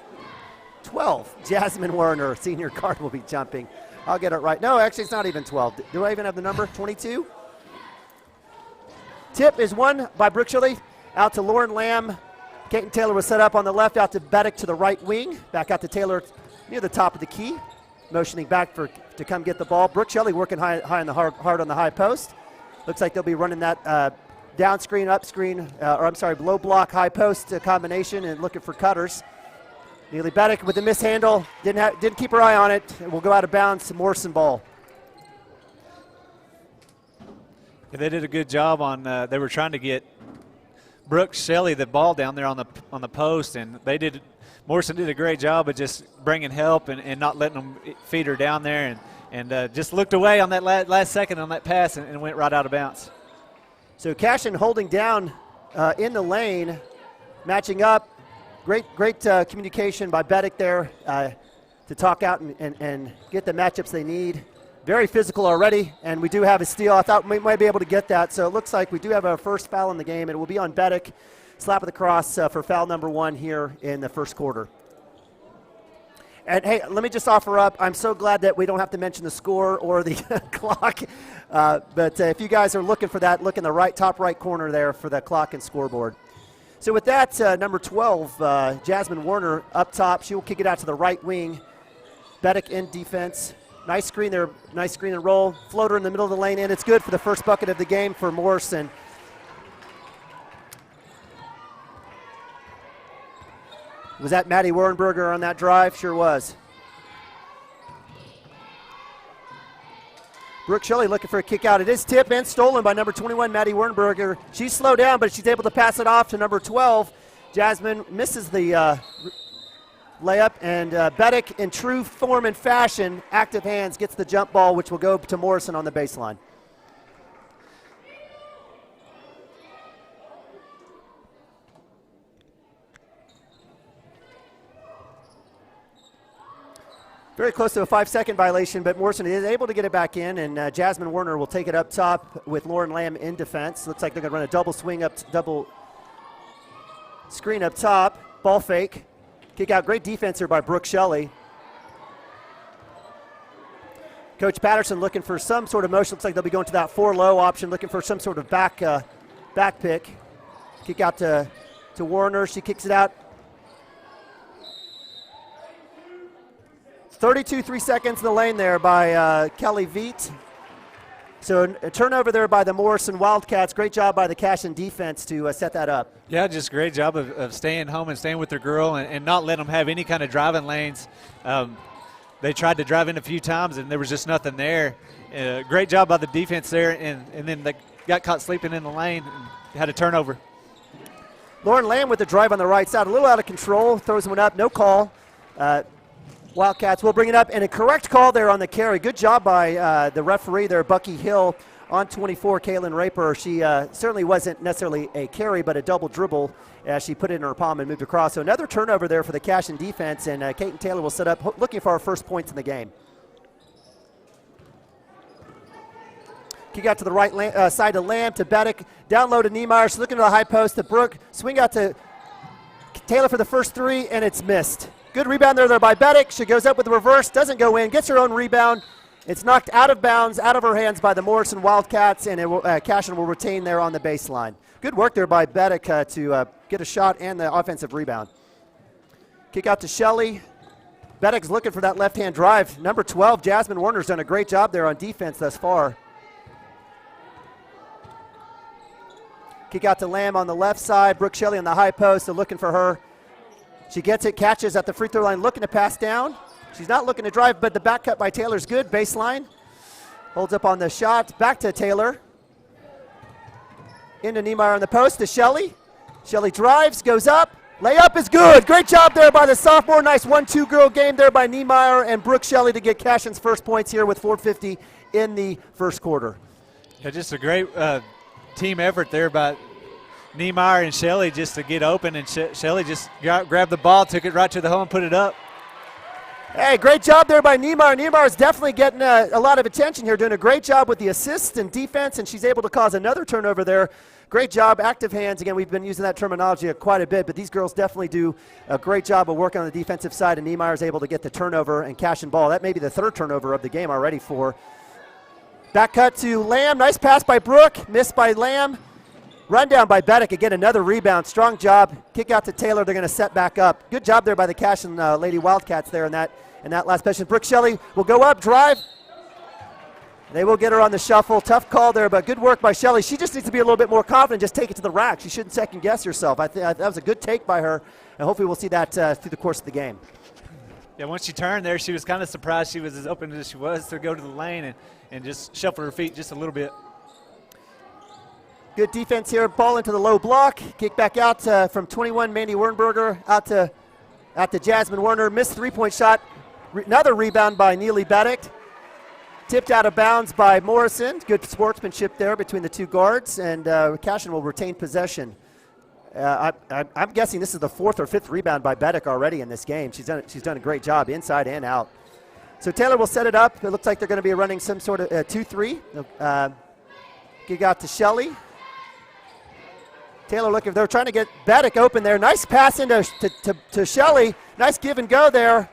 12, Jasmine Werner, senior guard, will be jumping. I'll get it right. No, actually, it's not even 12. Do I even have the number? 22? Tip is won by Brooke Shelley. Out to Lauren Lamb. Kaiten Taylor was set up on the left, out to Beddick to the right wing. Back out to Taylor near the top of the key. Motioning back to come get the ball. Brooke Shelley working hard on the high post. Looks like they'll be running that down screen, up screen, low block, high post combination and looking for cutters. Neely Beddick with the mishandle. Didn't keep her eye on it. Will go out of bounds. Morrison ball. Yeah, they did a good job on. They were trying to get Brooke Shelley the ball down there on the post, and Morrison did a great job of just bringing help and not letting them feed her down there, and just looked away on that last second on that pass and went right out of bounds. So Cashion holding down in the lane, matching up. Great communication by Beddick there to talk out and get the matchups they need. Very physical already, and we do have a steal. I thought we might be able to get that. So it looks like we do have our first foul in the game. It will be on Beddick. Slap of the cross for foul number 1 here in the first quarter. And hey, let me just offer up, I'm so glad that we don't have to mention the score or the clock. But if you guys are looking for that, look in the top right corner there for the clock and scoreboard. So with that, number 12, Jasmine Werner up top. She will kick it out to the right wing. Beddick in defense. Nice screen there, nice screen and roll. Floater in the middle of the lane, and it's good for the first bucket of the game for Morrison. Was that Maddie Wernberger on that drive? Sure was. Brooke Shelley looking for a kick out. It is tipped and stolen by number 21, Maddie Wernberger. She's slowed down, but she's able to pass it off to number 12. Jasmine misses the layup, and Beddick, in true form and fashion, active hands, gets the jump ball, which will go to Morrison on the baseline. Very close to a 5-second violation, but Morrison is able to get it back in, and Jasmine Werner will take it up top with Lauren Lamb in defense. Looks like they're going to run a double screen up top. Ball fake. Kick out. Great defense here by Brooke Shelley. Coach Patterson looking for some sort of motion. Looks like they'll be going to that 4-low option, looking for some sort of back pick. Kick out to Warner. She kicks it out. 3 seconds in the lane there by Kelly Veet. So a turnover there by the Morrison Wildcats. Great job by the Cashion defense to set that up. Yeah, just great job of staying home and staying with their girl and not letting them have any kind of driving lanes. They tried to drive in a few times, and there was just nothing there. Great job by the defense there, and then they got caught sleeping in the lane and had a turnover. Lauren Lamb with the drive on the right side. A little out of control. Throws one up. No call. Wildcats will bring it up, and a correct call there on the carry. Good job by the referee there, Bucky Hill, on 24, Kaylin Raper. She certainly wasn't necessarily a carry, but a double dribble as she put it in her palm and moved across. So another turnover there for the Cashion defense, and Kaiten Taylor will set up looking for our first points in the game. Kick out to the right side to Lamb, to Beddick. Down low to Niemeyer. She's looking to the high post to Brooke. Swing out to Taylor for the first 3, and it's missed. Good rebound there by Beddick. She goes up with the reverse, doesn't go in, gets her own rebound. It's knocked out of bounds, out of her hands by the Morrison Wildcats, and Cashion will retain there on the baseline. Good work there by Beddick to get a shot and the offensive rebound. Kick out to Shelley. Beddick's looking for that left-hand drive. Number 12, Jasmine Werner's done a great job there on defense thus far. Kick out to Lamb on the left side. Brooke Shelley on the high post, so looking for her. She gets it, catches at the free throw line, looking to pass down. She's not looking to drive, but the back cut by Taylor's good. Baseline. Holds up on the shot. Back to Taylor. Into Niemeyer on the post to Shelley. Shelley drives, goes up. Layup is good. Great job there by the sophomore. Nice 1-2 girl game there by Niemeyer and Brooke Shelley to get Cashion's first points here with 4:50 in the first quarter. Yeah, just a great team effort there by Niemeyer and Shelley just to get open, and Shelley just grabbed the ball, took it right to the hole and put it up. Hey, great job there by Niemeyer. Niemeyer is definitely getting a lot of attention here, doing a great job with the assists and defense, and she's able to cause another turnover there. Great job, active hands. Again, we've been using that terminology quite a bit, but these girls definitely do a great job of working on the defensive side, and Niemeyer is able to get the turnover and Cashion ball. That may be the third turnover of the game already for. Back cut to Lamb. Nice pass by Brooke. Missed by Lamb. Run down by Beddick. Again, another rebound. Strong job. Kick out to Taylor. They're going to set back up. Good job there by the Cashion Lady Wildcats there in that last possession. Brooke Shelley will go up, drive. They will get her on the shuffle. Tough call there, but good work by Shelley. She just needs to be a little bit more confident. Just take it to the rack. She shouldn't second guess herself. I think that was a good take by her, and hopefully we'll see that through the course of the game. Yeah, once she turned there, she was kind of surprised she was as open as she was to go to the lane and just shuffle her feet just a little bit. Good defense here. Ball into the low block. Kick back out from 21, Mandy Wernberger, out to Jasmine Werner. Missed three-point shot. Another rebound by Neely Beddick. Tipped out of bounds by Morrison. Good sportsmanship there between the two guards, and Cashion will retain possession. I'm guessing this is the fourth or fifth rebound by Beddick already in this game. She's done a great job inside and out. So Taylor will set it up. It looks like they're going to be running some sort of 2-3. Kick out to Shelley. Taylor looking, they're trying to get Beddick open there. Nice pass into to Shelley. Nice give and go there.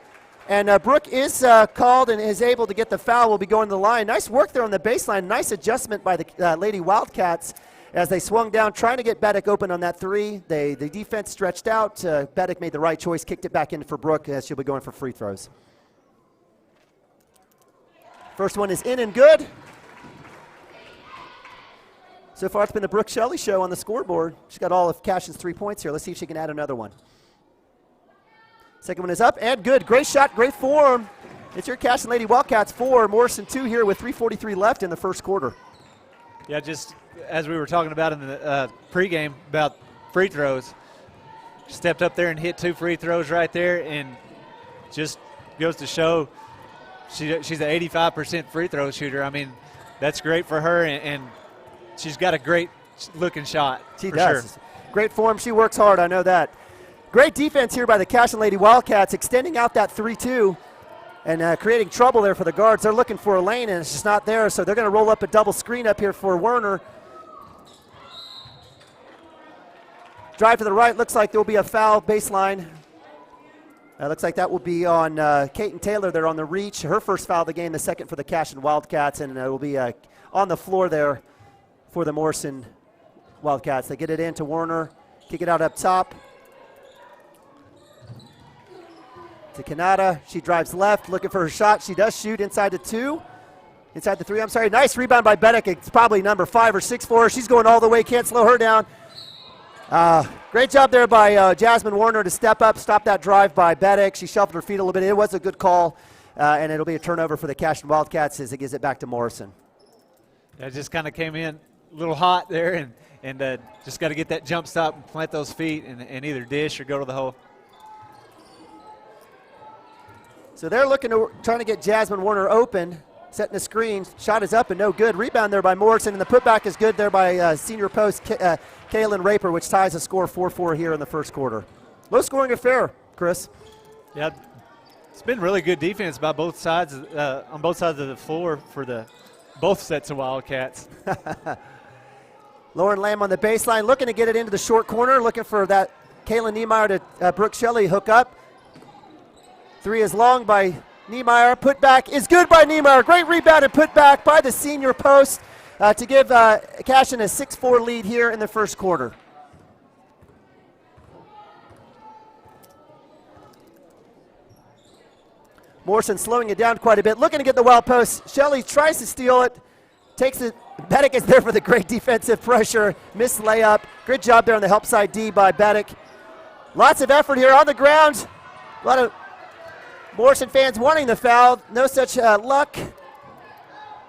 And Brooke is called and is able to get the foul. Will be going to the line. Nice work there on the baseline. Nice adjustment by the Lady Wildcats as they swung down, trying to get Beddick open on that three. The defense stretched out. Beddick made the right choice, kicked it back in for Brooke as she'll be going for free throws. First one is in and good. So far it's been the Brooke Shelley show on the scoreboard. She's got all of Cashion's 3 points here. Let's see if she can add another one. Second one is up and good. Great shot, great form. It's your Cashion Lady Wildcats 4, Morrison 2 here with 3:43 left in the first quarter. Yeah, just as we were talking about in the pregame about free throws, stepped up there and hit 2 free throws right there, and just goes to show she's an 85% free throw shooter. I mean, that's great for her, and she's got a great looking shot. She does. Sure. Great form. She works hard. I know that. Great defense here by the Cashion Lady Wildcats, extending out that 3-2 and creating trouble there for the guards. They're looking for a lane, and it's just not there, so they're going to roll up a double screen up here for Werner. Drive to the right. Looks like there will be a foul baseline. Looks like that will be on Kaiten Taylor there on the reach. Her first foul of the game, the second for the Cashion Wildcats, and it will be on the floor there for the Morrison Wildcats. They get it in to Werner, kick it out up top. To Kanata, she drives left, looking for her shot. She does shoot inside the 2, inside the 3. I'm sorry, nice rebound by Beddick. It's probably number 5 or 6 for her. She's going all the way, can't slow her down. Great job there by Jasmine Werner to step up, stop that drive by Beddick. She shuffled her feet a little bit. It was a good call, and it'll be a turnover for the Cashion Wildcats as it gives it back to Morrison. It just kind of came in a little hot there, and just got to get that jump stop and plant those feet and either dish or go to the hole. So they're trying to get Jasmine Werner open, setting the screen. Shot is up and no good. Rebound there by Morrison, and the putback is good there by senior post Kaylin Raper, which ties the score 4-4 here in the first quarter. Low scoring affair, Chris. Yeah, it's been really good defense by both sides on both sides of the floor for both sets of Wildcats. Lauren Lamb on the baseline, looking to get it into the short corner, looking for that Kaylin Niemeyer to Brooke Shelley hook up. 3 is long by Niemeyer. Putback is good by Niemeyer. Great rebound and putback by the senior post to give Cashion a 6-4 lead here in the first quarter. Morrison slowing it down quite a bit, looking to get the wild post. Shelley tries to steal it, takes it. Beddick is there for the great defensive pressure. Missed layup. Great job there on the help side D by Beddick. Lots of effort here on the ground. A lot of Morrison fans wanting the foul. No such luck.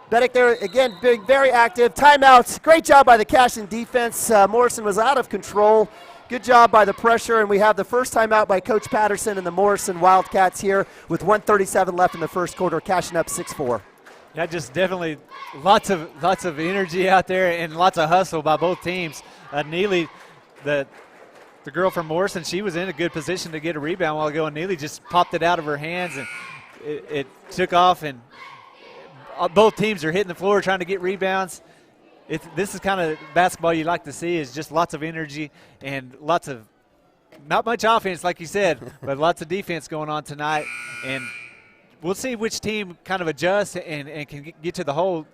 Beddick there again being very active. Timeouts. Great job by the Cashion defense. Morrison was out of control. Good job by the pressure, and we have the first timeout by Coach Patterson and the Morrison Wildcats here with 1:37 left in the first quarter. Cashion up 6-4. Yeah, just definitely lots of energy out there and lots of hustle by both teams. Neely, the girl from Morrison, she was in a good position to get a rebound a while ago, and Neely just popped it out of her hands, and it took off, and both teams are hitting the floor trying to get rebounds. This is kind of basketball you like to see, is just lots of energy and lots of not much offense, like you said, but lots of defense going on tonight. And we'll see which team kind of adjusts and can get to the hole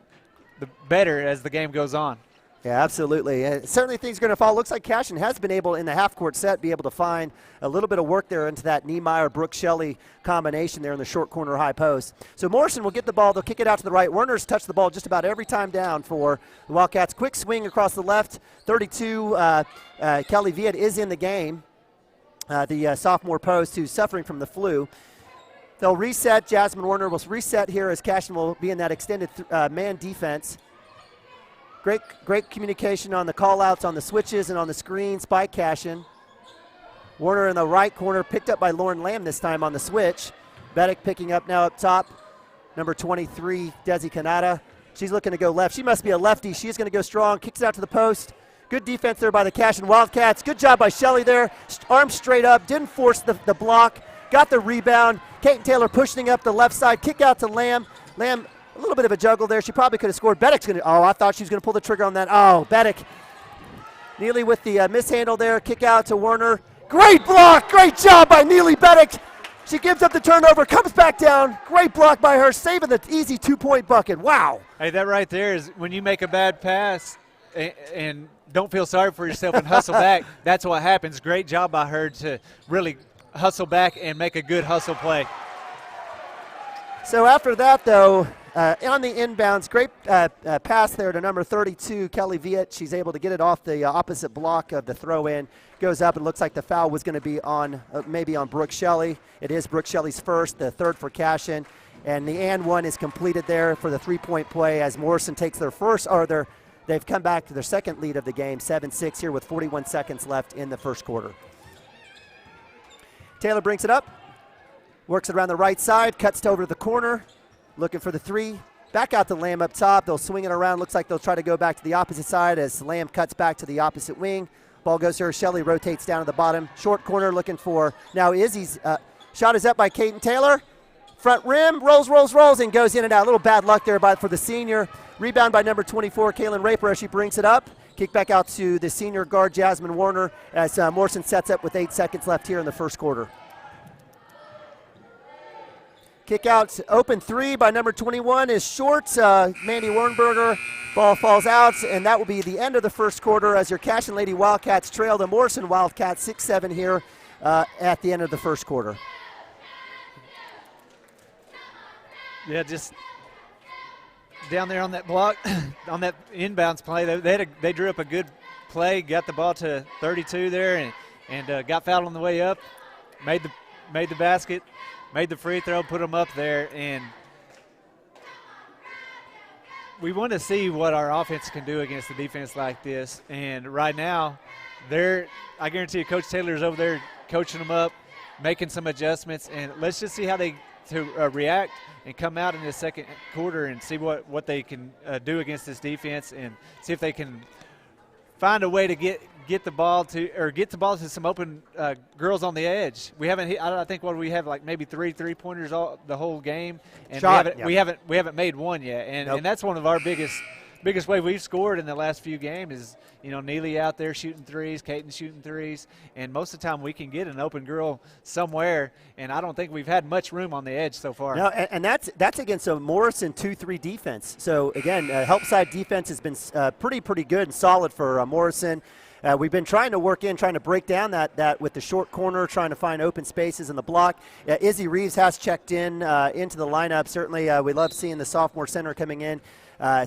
the better as the game goes on. Yeah, absolutely. Certainly things are going to fall. Looks like Cashion has been able, in the half-court set, be able to find a little bit of work there into that Niemeyer-Brooke Shelley combination there in the short corner high post. So Morrison will get the ball. They'll kick it out to the right. Werner's touched the ball just about every time down for the Wildcats. Quick swing across the left. 32, Kelly Viet is in the game, the sophomore post who's suffering from the flu. They'll reset. Jasmine Werner will reset here as Cashion will be in that extended man defense. Great communication on the call-outs, on the switches, and on the screens by Cashion. Werner in the right corner, picked up by Lauren Lamb this time on the switch. Beddick picking up now up top. Number 23, Desi Kanata. She's looking to go left. She must be a lefty. She's going to go strong. Kicks it out to the post. Good defense there by the Cashion Wildcats. Good job by Shelley there. Arms straight up. Didn't force the block. Got the rebound. Kaiten Taylor pushing up the left side. Kick out to Lamb. Lamb, a little bit of a juggle there. She probably could have scored. Beddick's going to, I thought she was going to pull the trigger on that. Oh, Beddick. Neely with the mishandle there. Kick out to Werner. Great block. Great job by Neely Beddick. She gives up the turnover, comes back down. Great block by her, saving the easy two-point bucket. Wow. Hey, that right there is when you make a bad pass and don't feel sorry for yourself and hustle back, that's what happens. Great job by her to really hustle back and make a good hustle play. So after that, though, on the inbounds, great pass there to number 32, Kelly Viet. She's able to get it off the opposite block of the throw-in. Goes up and looks like the foul was going to be on maybe on Brooke Shelley. It is Brooke Shelley's first, the third for Cashion. And the and one is completed there for the three-point play as Morrison takes their first, or they've come back to their second lead of the game, 7-6 here with 41 seconds left in the first quarter. Taylor brings it up. Works it around the right side, cuts over to the corner, looking for the three. Back out to Lamb up top. They'll swing it around. Looks like they'll try to go back to the opposite side as Lamb cuts back to the opposite wing. Ball goes to her. Shelley rotates down to the bottom. Short corner looking for, now Izzy's shot is up by Kaiten Taylor. Front rim, rolls, and goes in and out. A little bad luck there for the senior. Rebound by number 24, Kaylin Raper as she brings it up. Kick back out to the senior guard, Jasmine Werner, as Morrison sets up with 8 seconds left here in the first quarter. Kick out, open three by number 21 is short. Mandy Wernberger, ball falls out, and that will be the end of the first quarter as your Cashion Lady Wildcats trail the Morrison Wildcats 6-7 here at the end of the first quarter. Yeah, just down there on that block, on that inbounds play, they drew up a good play, got the ball to 32 there, and got fouled on the way up, made the basket. Made the free throw, put them up there, and we want to see what our offense can do against a defense like this. And right now, I guarantee you Coach Taylor's over there coaching them up, making some adjustments, and let's just see how they react and come out in the second quarter and see what they can do against this defense and see if they can find a way to get the ball to some open girls on the edge. We haven't hit, I think we have like maybe three-pointers the whole game, and we haven't made one yet. And Nope. And that's one of our biggest way we've scored in the last few games is, Neely out there shooting threes, Kaiten shooting threes, and most of the time we can get an open girl somewhere, and I don't think we've had much room on the edge so far. No, and that's against a Morrison 2-3 defense. So again, help side defense has been pretty good and solid for Morrison. We've been trying to break down that with the short corner, trying to find open spaces in the block. Izzy Reeves has checked in into the lineup. Certainly, we love seeing the sophomore center coming in.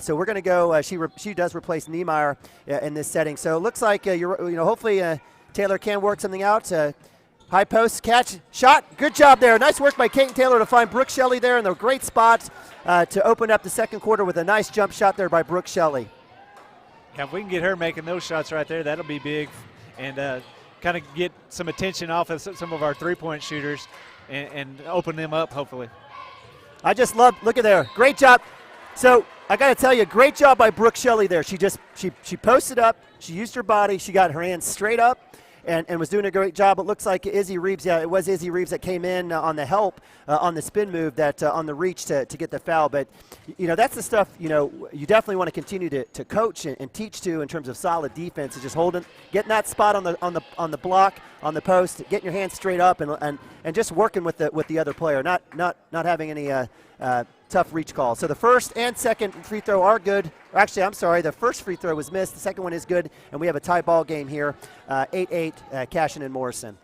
So we're going to go. She does replace Niemeyer in this setting. So it looks like hopefully Taylor can work something out. High post, catch, shot. Good job there. Nice work by Kate Taylor to find Brooke Shelley there in the great spot to open up the second quarter with a nice jump shot there by Brooke Shelley. Yeah, if we can get her making those shots right there, that'll be big, and kind of get some attention off of some of our three-point shooters and open them up, hopefully. I just love, look at there, great job. So I got to tell you, great job by Brooke Shelley there. She posted up, she used her body, she got her hands straight up, and was doing a great job. It looks like Izzy Reeves, it was Izzy Reeves that came in on the help on the spin move that on the reach to get the foul. But, that's the stuff, you definitely want to continue to coach and teach to in terms of solid defense, is just getting that spot on the block, on the post, getting your hands straight up and just working with the other player, not having any tough reach calls. So the first and second free throw are good. Actually, I'm sorry, the first free throw was missed. The second one is good, and we have a tie ball game here, 8-8, Cashion and Morrison.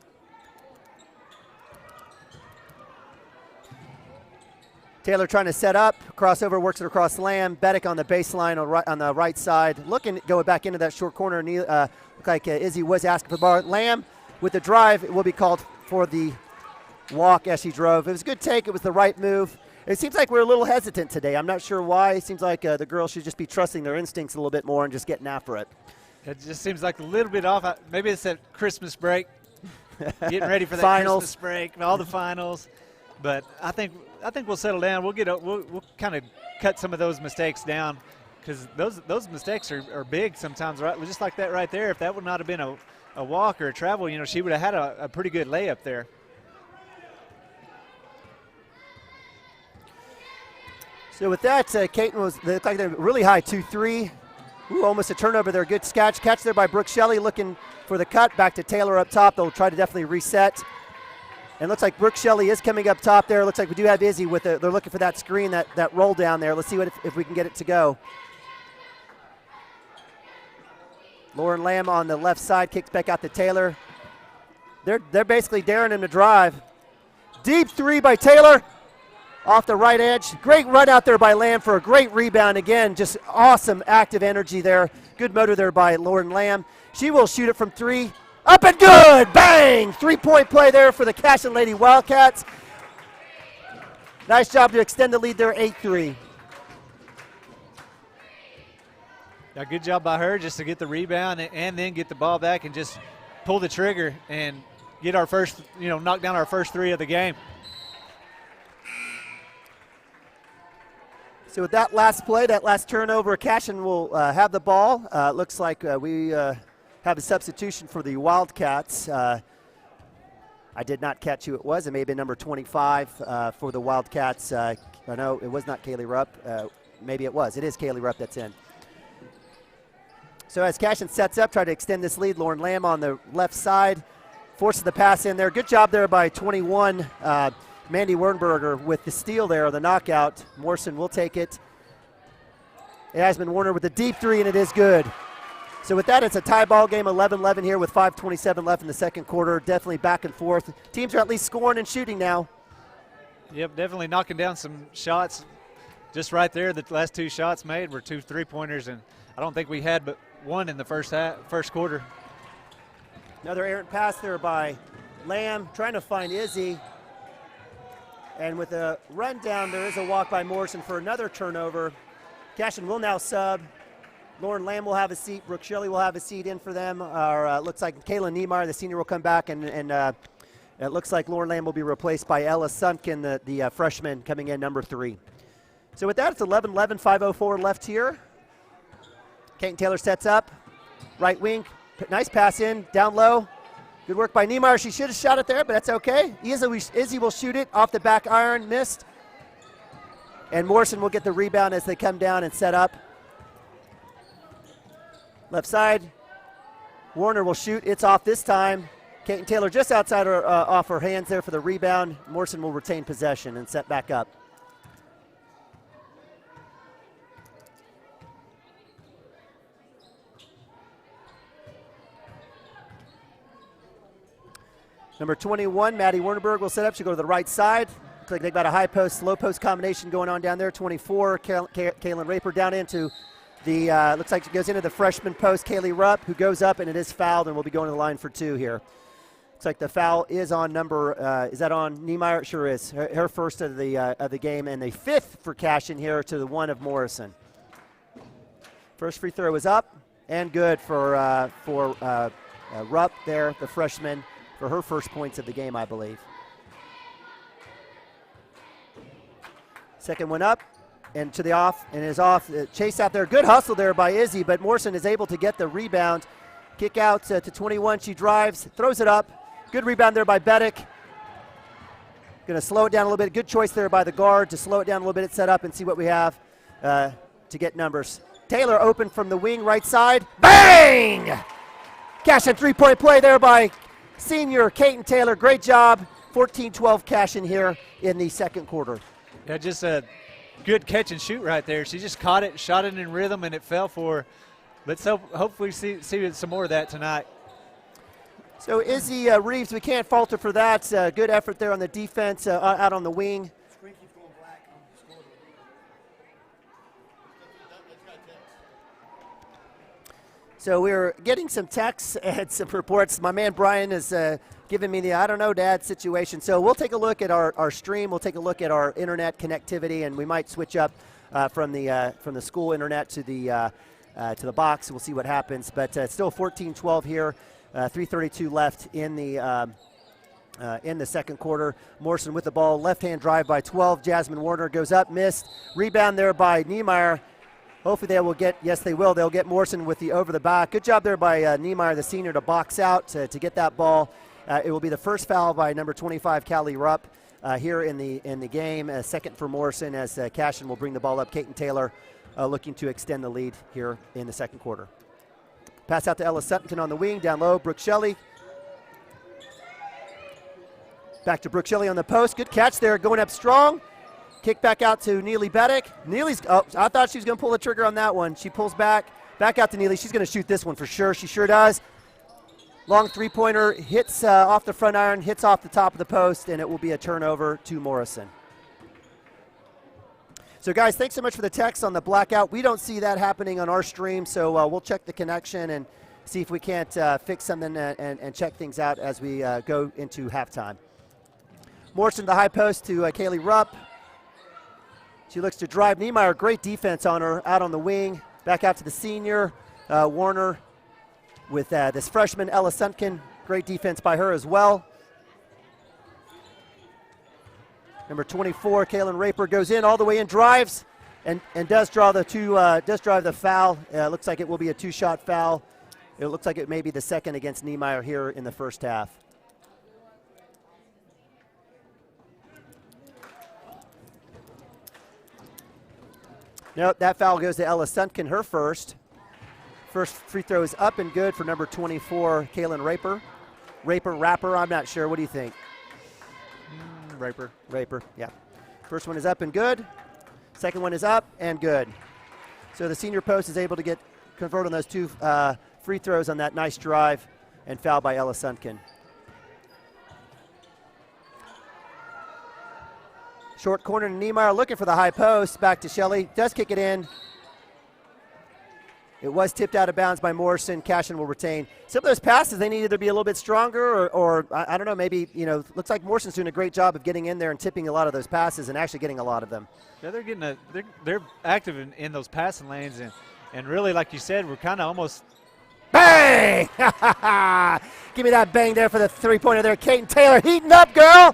Taylor trying to set up, crossover, works it across Lamb. Beddick on the baseline on the right side, looking go back into that short corner. Looked like Izzy was asking for the ball. Lamb with the drive, it will be called for the walk as she drove. It was a good take. It was the right move. It seems like we're a little hesitant today. I'm not sure why. It seems like the girls should just be trusting their instincts a little bit more and just getting after it. It just seems like a little bit off. Maybe it's that Christmas break, getting ready for that finals. Christmas break, all the finals. But I think we'll settle down. We'll kind of cut some of those mistakes down, because those mistakes are big sometimes. Right, just like that right there. If that would not have been a walk or a travel, she would have had a pretty good layup there. So with that, Caton they look like they're really high, 2-3. Ooh, almost a turnover there. Good catch there by Brooke Shelley, looking for the cut. Back to Taylor up top. They'll try to definitely reset. And looks like Brooke Shelley is coming up top there. Looks like we do have Izzy with it. They're looking for that screen, that roll down there. Let's see if we can get it to go. Lauren Lamb on the left side, kicks back out to Taylor. They're basically daring him to drive. Deep three by Taylor. Off the right edge. Great run out there by Lamb for a great rebound. Again, just awesome active energy there. Good motor there by Lauren Lamb. She will shoot it from three. Up and good! Bang! 3-point play there for the Cashion Lady Wildcats. Nice job to extend the lead there, 8-3. Yeah, good job by her just to get the rebound and then get the ball back and just pull the trigger and get our first, knock down our first three of the game. So with that last play, that last turnover, Cashion will have the ball. Looks like we have a substitution for the Wildcats. I did not catch who it was. It may have been number 25 for the Wildcats. No, it was not Kaylee Rupp. Maybe it was. It is Kaylee Rupp that's in. So as Cashion sets up, try to extend this lead, Lauren Lamb on the left side forces the pass in there. Good job there by 21, Mandy Wernberger with the steal there, the knockout. Morrison will take it. Yasmin Warner with the deep three, and it is good. So with that, it's a tie ball game, 11-11 here with 5:27 left in the second quarter. Definitely back and forth. Teams are at least scoring and shooting now. Yep, definitely knocking down some shots. Just right there, the last two shots made were 2 3-pointers, and I don't think we had but one in the first quarter. Another errant pass there by Lamb, trying to find Izzy. And with a run down, there is a walk by Morrison for another turnover. Cashion will now sub. Lauren Lamb will have a seat. Brooke Shelley will have a seat in for them. Looks like Kayla Niemeyer, the senior, will come back, and it looks like Lauren Lamb will be replaced by Ella Sunken, the freshman, coming in number 3. So with that, it's 11-11, 5:04 left here. Caton Taylor sets up. Right wing, nice pass in, down low. Good work by Niemeyer. She should have shot it there, but that's okay. Izzy will shoot it off the back iron, missed. And Morrison will get the rebound as they come down and set up. Left side, Warner will shoot. It's off this time. Caton Taylor just outside her, off her hands there for the rebound. Morrison will retain possession and set back up. Number 21, Maddie Wernerberg will set up. She'll go to the right side. Looks like they've got a high post, low post combination going on down there. 24, Kaylin Raper down into the, looks like she goes into the freshman post, Kaylee Rupp, who goes up, and it is fouled and will be going to the line for 2 here. Looks like the foul is on number, is that on Niemeyer? It sure is. Her first of the game, and the 5th for Cashion here to the 1 of Morrison. First free throw is up and good for Rupp there, the freshman, for her first points of the game, I believe. Second one up and to the off, and is off. Chase out there. Good hustle there by Izzy, but Morrison is able to get the rebound. Kick out to 21. She drives, throws it up. Good rebound there by Beddick. Going to slow it down a little bit. Good choice there by the guard to slow it down a little bit, set up, and see what we have to get numbers. Taylor open from the wing, right side. Bang! Cashion three-point play there by senior Caton Taylor. Great job. 14-12 Cashion here in the second quarter. Yeah, just a good catch and shoot right there. She just caught it, shot it in rhythm, and it fell for her. Let's hopefully see some more of that tonight. So Izzy Reeves, we can't falter for that. Good effort there on the defense out on the wing. So we're getting some texts and some reports. My man Brian is giving me the I don't know, Dad situation. So we'll take a look at our stream. We'll take a look at our internet connectivity, and we might switch up from the school internet to the box. We'll see what happens. But still 14-12 here. 3:32 left in the second quarter. Morrison with the ball, left-hand drive by 12. Jasmine Warner goes up, missed. Rebound there by Niemeyer. Hopefully they will get, yes they will, they'll get Morrison with the over the back. Good job there by Niemeyer, the senior, to box out to get that ball. It will be the first foul by number 25, Callie Rupp, here in the game. Second for Morrison as Cashion will bring the ball up. Caton Taylor looking to extend the lead here in the second quarter. Pass out to Ella Sutton on the wing, down low, Brooke Shelley. Back to Brooke Shelley on the post. Good catch there, going up strong. Kick back out to Neely Beddick. Neely's, I thought she was going to pull the trigger on that one. She pulls back out to Neely. She's going to shoot this one for sure. She sure does. Long three-pointer, hits off the front iron, hits off the top of the post, and it will be a turnover to Morrison. So, guys, thanks so much for the text on the blackout. We don't see that happening on our stream, so we'll check the connection and see if we can't fix something and check things out as we go into halftime. Morrison to the high post to Kaylee Rupp. She looks to drive. Niemeyer, great defense on her, out on the wing. Back out to the senior, Warner, with this freshman, Ella Suntkin. Great defense by her as well. Number 24, Kaylin Raper, goes in all the way in, drives, and does drive the foul. Looks like it will be a two-shot foul. It looks like it may be the second against Niemeyer here in the first half. Nope, that foul goes to Ella Suntkin, her first. First free throw is up and good for number 24, Kaylin Raper. Rapper, I'm not sure. What do you think? Raper, yeah. First one is up and good. Second one is up and good. So the senior post is able to convert on those two free throws on that nice drive and foul by Ella Suntkin. Short corner to Niemeyer, looking for the high post. Back to Shelley, does kick it in. It was tipped out of bounds by Morrison. Cashion will retain. Some of those passes, they needed to be a little bit stronger, or I don't know, maybe, looks like Morrison's doing a great job of getting in there and tipping a lot of those passes and actually getting a lot of them. Yeah, they're active in those passing lanes, and really, like you said, we're kind of almost. Bang! Give me that bang there for the three-pointer there. Caton Taylor heating up, girl!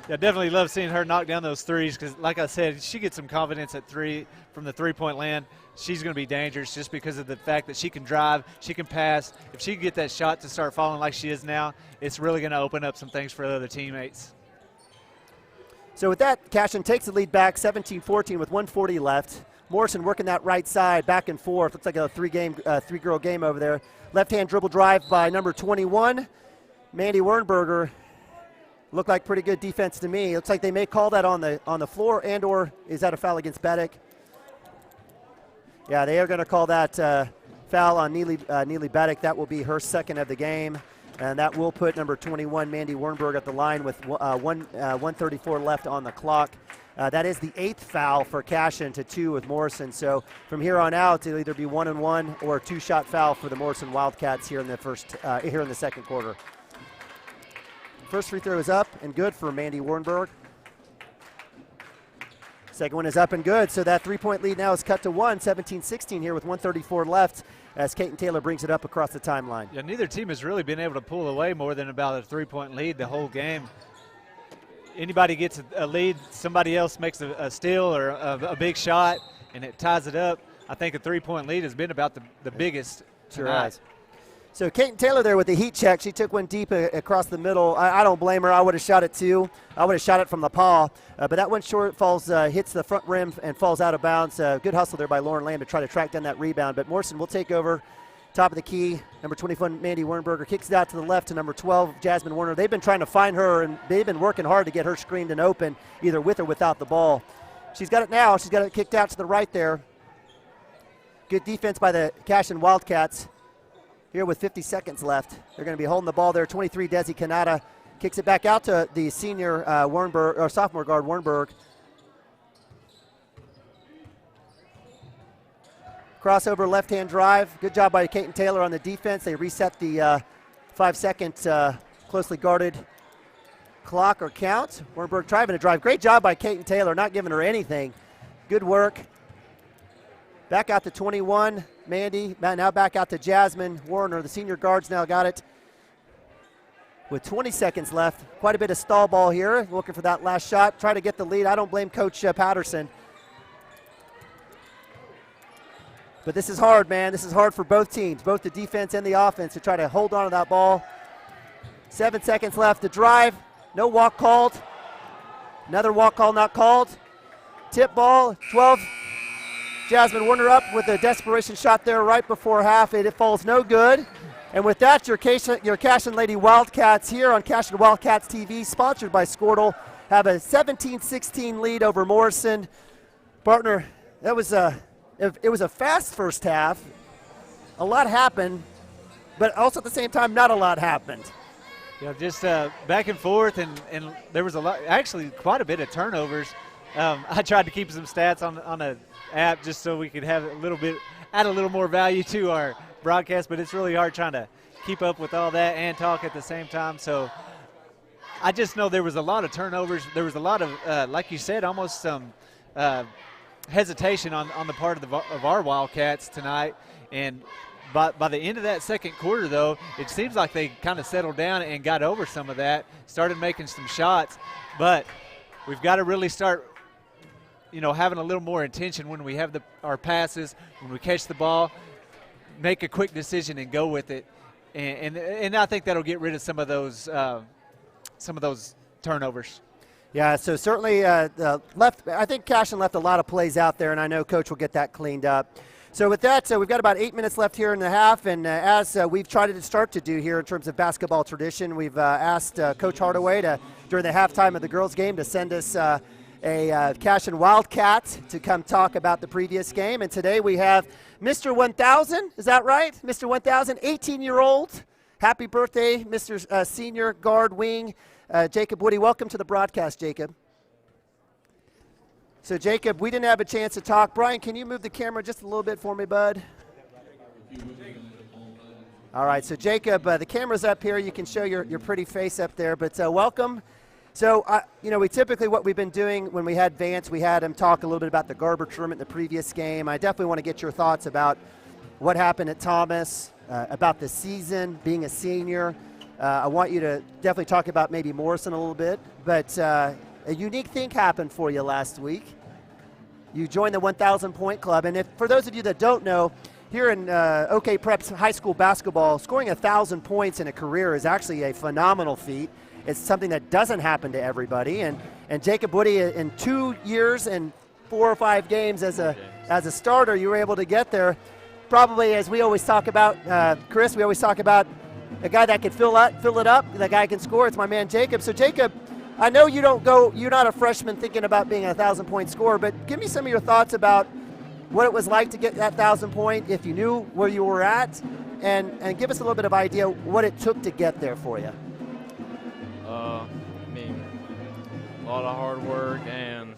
Yeah, definitely love seeing her knock down those threes because, like I said, she gets some confidence at three from the three-point land. She's going to be dangerous just because of the fact that she can drive, she can pass. If she can get that shot to start falling like she is now, it's really going to open up some things for the other teammates. So with that, Cashion takes the lead back, 17-14 with 1:40 left. Morrison working that right side, back and forth. Looks like a three-girl game over there. Left-hand dribble drive by number 21, Mandy Wernberger. Looked like pretty good defense to me. Looks like they may call that on the floor, and/or is that a foul against Beddick? Yeah, they are going to call that foul on Neely Beddick. That will be her second of the game, and that will put number 21, Mandy Wernberg, at the line with 1:34 left on the clock. That is the 8th foul for Cashion to 2 with Morrison. So from here on out, it'll either be 1-1 or a 2-shot foul for the Morrison Wildcats here in the second quarter. First free throw is up and good for Mandy Warnberg. Second one is up and good, so that 3-point lead now is cut to 1, 17-16 here with 1:34 left as Caton Taylor brings it up across the timeline. Yeah, neither team has really been able to pull away more than about a 3-point lead the whole game. Anybody gets a lead, somebody else makes a steal or a big shot, and it ties it up. I think a 3-point lead has been about the biggest Sure tonight. has. So Caton Taylor there with the heat check. She took one deep across the middle. I don't blame her. I would have shot it too. I would have shot it from the paw. But that one short falls, hits the front rim and falls out of bounds. Good hustle there by Lauren Lamb to try to track down that rebound. But Morrison will take over. Top of the key, number 21, Mandy Wernberger, kicks it out to the left to number 12, Jasmine Warner. They've been trying to find her, and they've been working hard to get her screened and open, either with or without the ball. She's got it now. She's got it kicked out to the right there. Good defense by the Cashion Wildcats. Here with 50 seconds left. They're going to be holding the ball there. 23, Desi Kanata kicks it back out to the senior sophomore guard, Wernberg. Crossover left-hand drive. Good job by Caton Taylor on the defense. They reset the 5-second closely guarded clock or count. Wernberg trying to drive. Great job by Caton Taylor, not giving her anything. Good work. Back out to 21, Mandy. Now back out to Jasmine Warner. The senior guards now got it with 20 seconds left. Quite a bit of stall ball here. Looking for that last shot. Try to get the lead. I don't blame Coach Patterson. But this is hard, man. This is hard for both teams, both the defense and the offense, to try to hold on to that ball. 7 seconds left to drive. No walk called. Another walk call not called. Tip ball, 12. Jasmine Warner up with a desperation shot there right before half. It falls no good. And with that, your Cashion Lady Wildcats here on Cashion Wildcats TV, sponsored by Squirtle, have a 17-16 lead over Morrison. Partner, that was it was a fast first half. A lot happened, but also at the same time, not a lot happened. Yeah, just back and forth, and there was actually quite a bit of turnovers. I tried to keep some stats on a app just so we could have add a little more value to our broadcast, but it's really hard trying to keep up with all that and talk at the same time. So I just know there was a lot of turnovers. There was a lot of, like you said, almost some hesitation on the part of our Wildcats tonight. And by the end of that second quarter, though, it seems like they kind of settled down and got over some of that, started making some shots. But we've got to really start having a little more intention when we have our passes, when we catch the ball, make a quick decision and go with it. And I think that'll get rid of some of those turnovers. Yeah, so certainly I think Cashion left a lot of plays out there, and I know Coach will get that cleaned up. So with that, we've got about 8 minutes left here in the half, and as we've tried to start to do here in terms of basketball tradition, we've asked Coach Hardaway during the halftime of the girls' game to send us a Cashion Wildcat to come talk about the previous game. And today we have Mr. 1000, is that right? Mr. 1000, 18-year-old. Happy birthday, Mr. Senior Guard Wing, Jacob Woody. Welcome to the broadcast, Jacob. So, Jacob, we didn't have a chance to talk. Brian, can you move the camera just a little bit for me, bud? All right, so Jacob, the camera's up here. You can show your pretty face up there, but welcome. So, we typically, what we've been doing when we had Vance, we had him talk a little bit about the Garber tournament in the previous game. I definitely want to get your thoughts about what happened at Thomas, about the season, being a senior. I want you to definitely talk about maybe Morrison a little bit, but a unique thing happened for you last week. You joined the 1,000-point club, and for those of you that don't know, here in OK Prep's high school basketball, scoring 1,000 points in a career is actually a phenomenal feat. It's something that doesn't happen to everybody, and Jacob Woody, in 2 years and 4 or 5 games as a starter, you were able to get there. Probably, as we always talk about, Chris, we always talk about a guy that can fill it up, the guy can score. It's my man Jacob. So Jacob, I know you're not a freshman thinking about being a 1,000-point scorer, but give me some of your thoughts about what it was like to get that 1,000-point, if you knew where you were at, and give us a little bit of idea what it took to get there for you. A lot of hard work and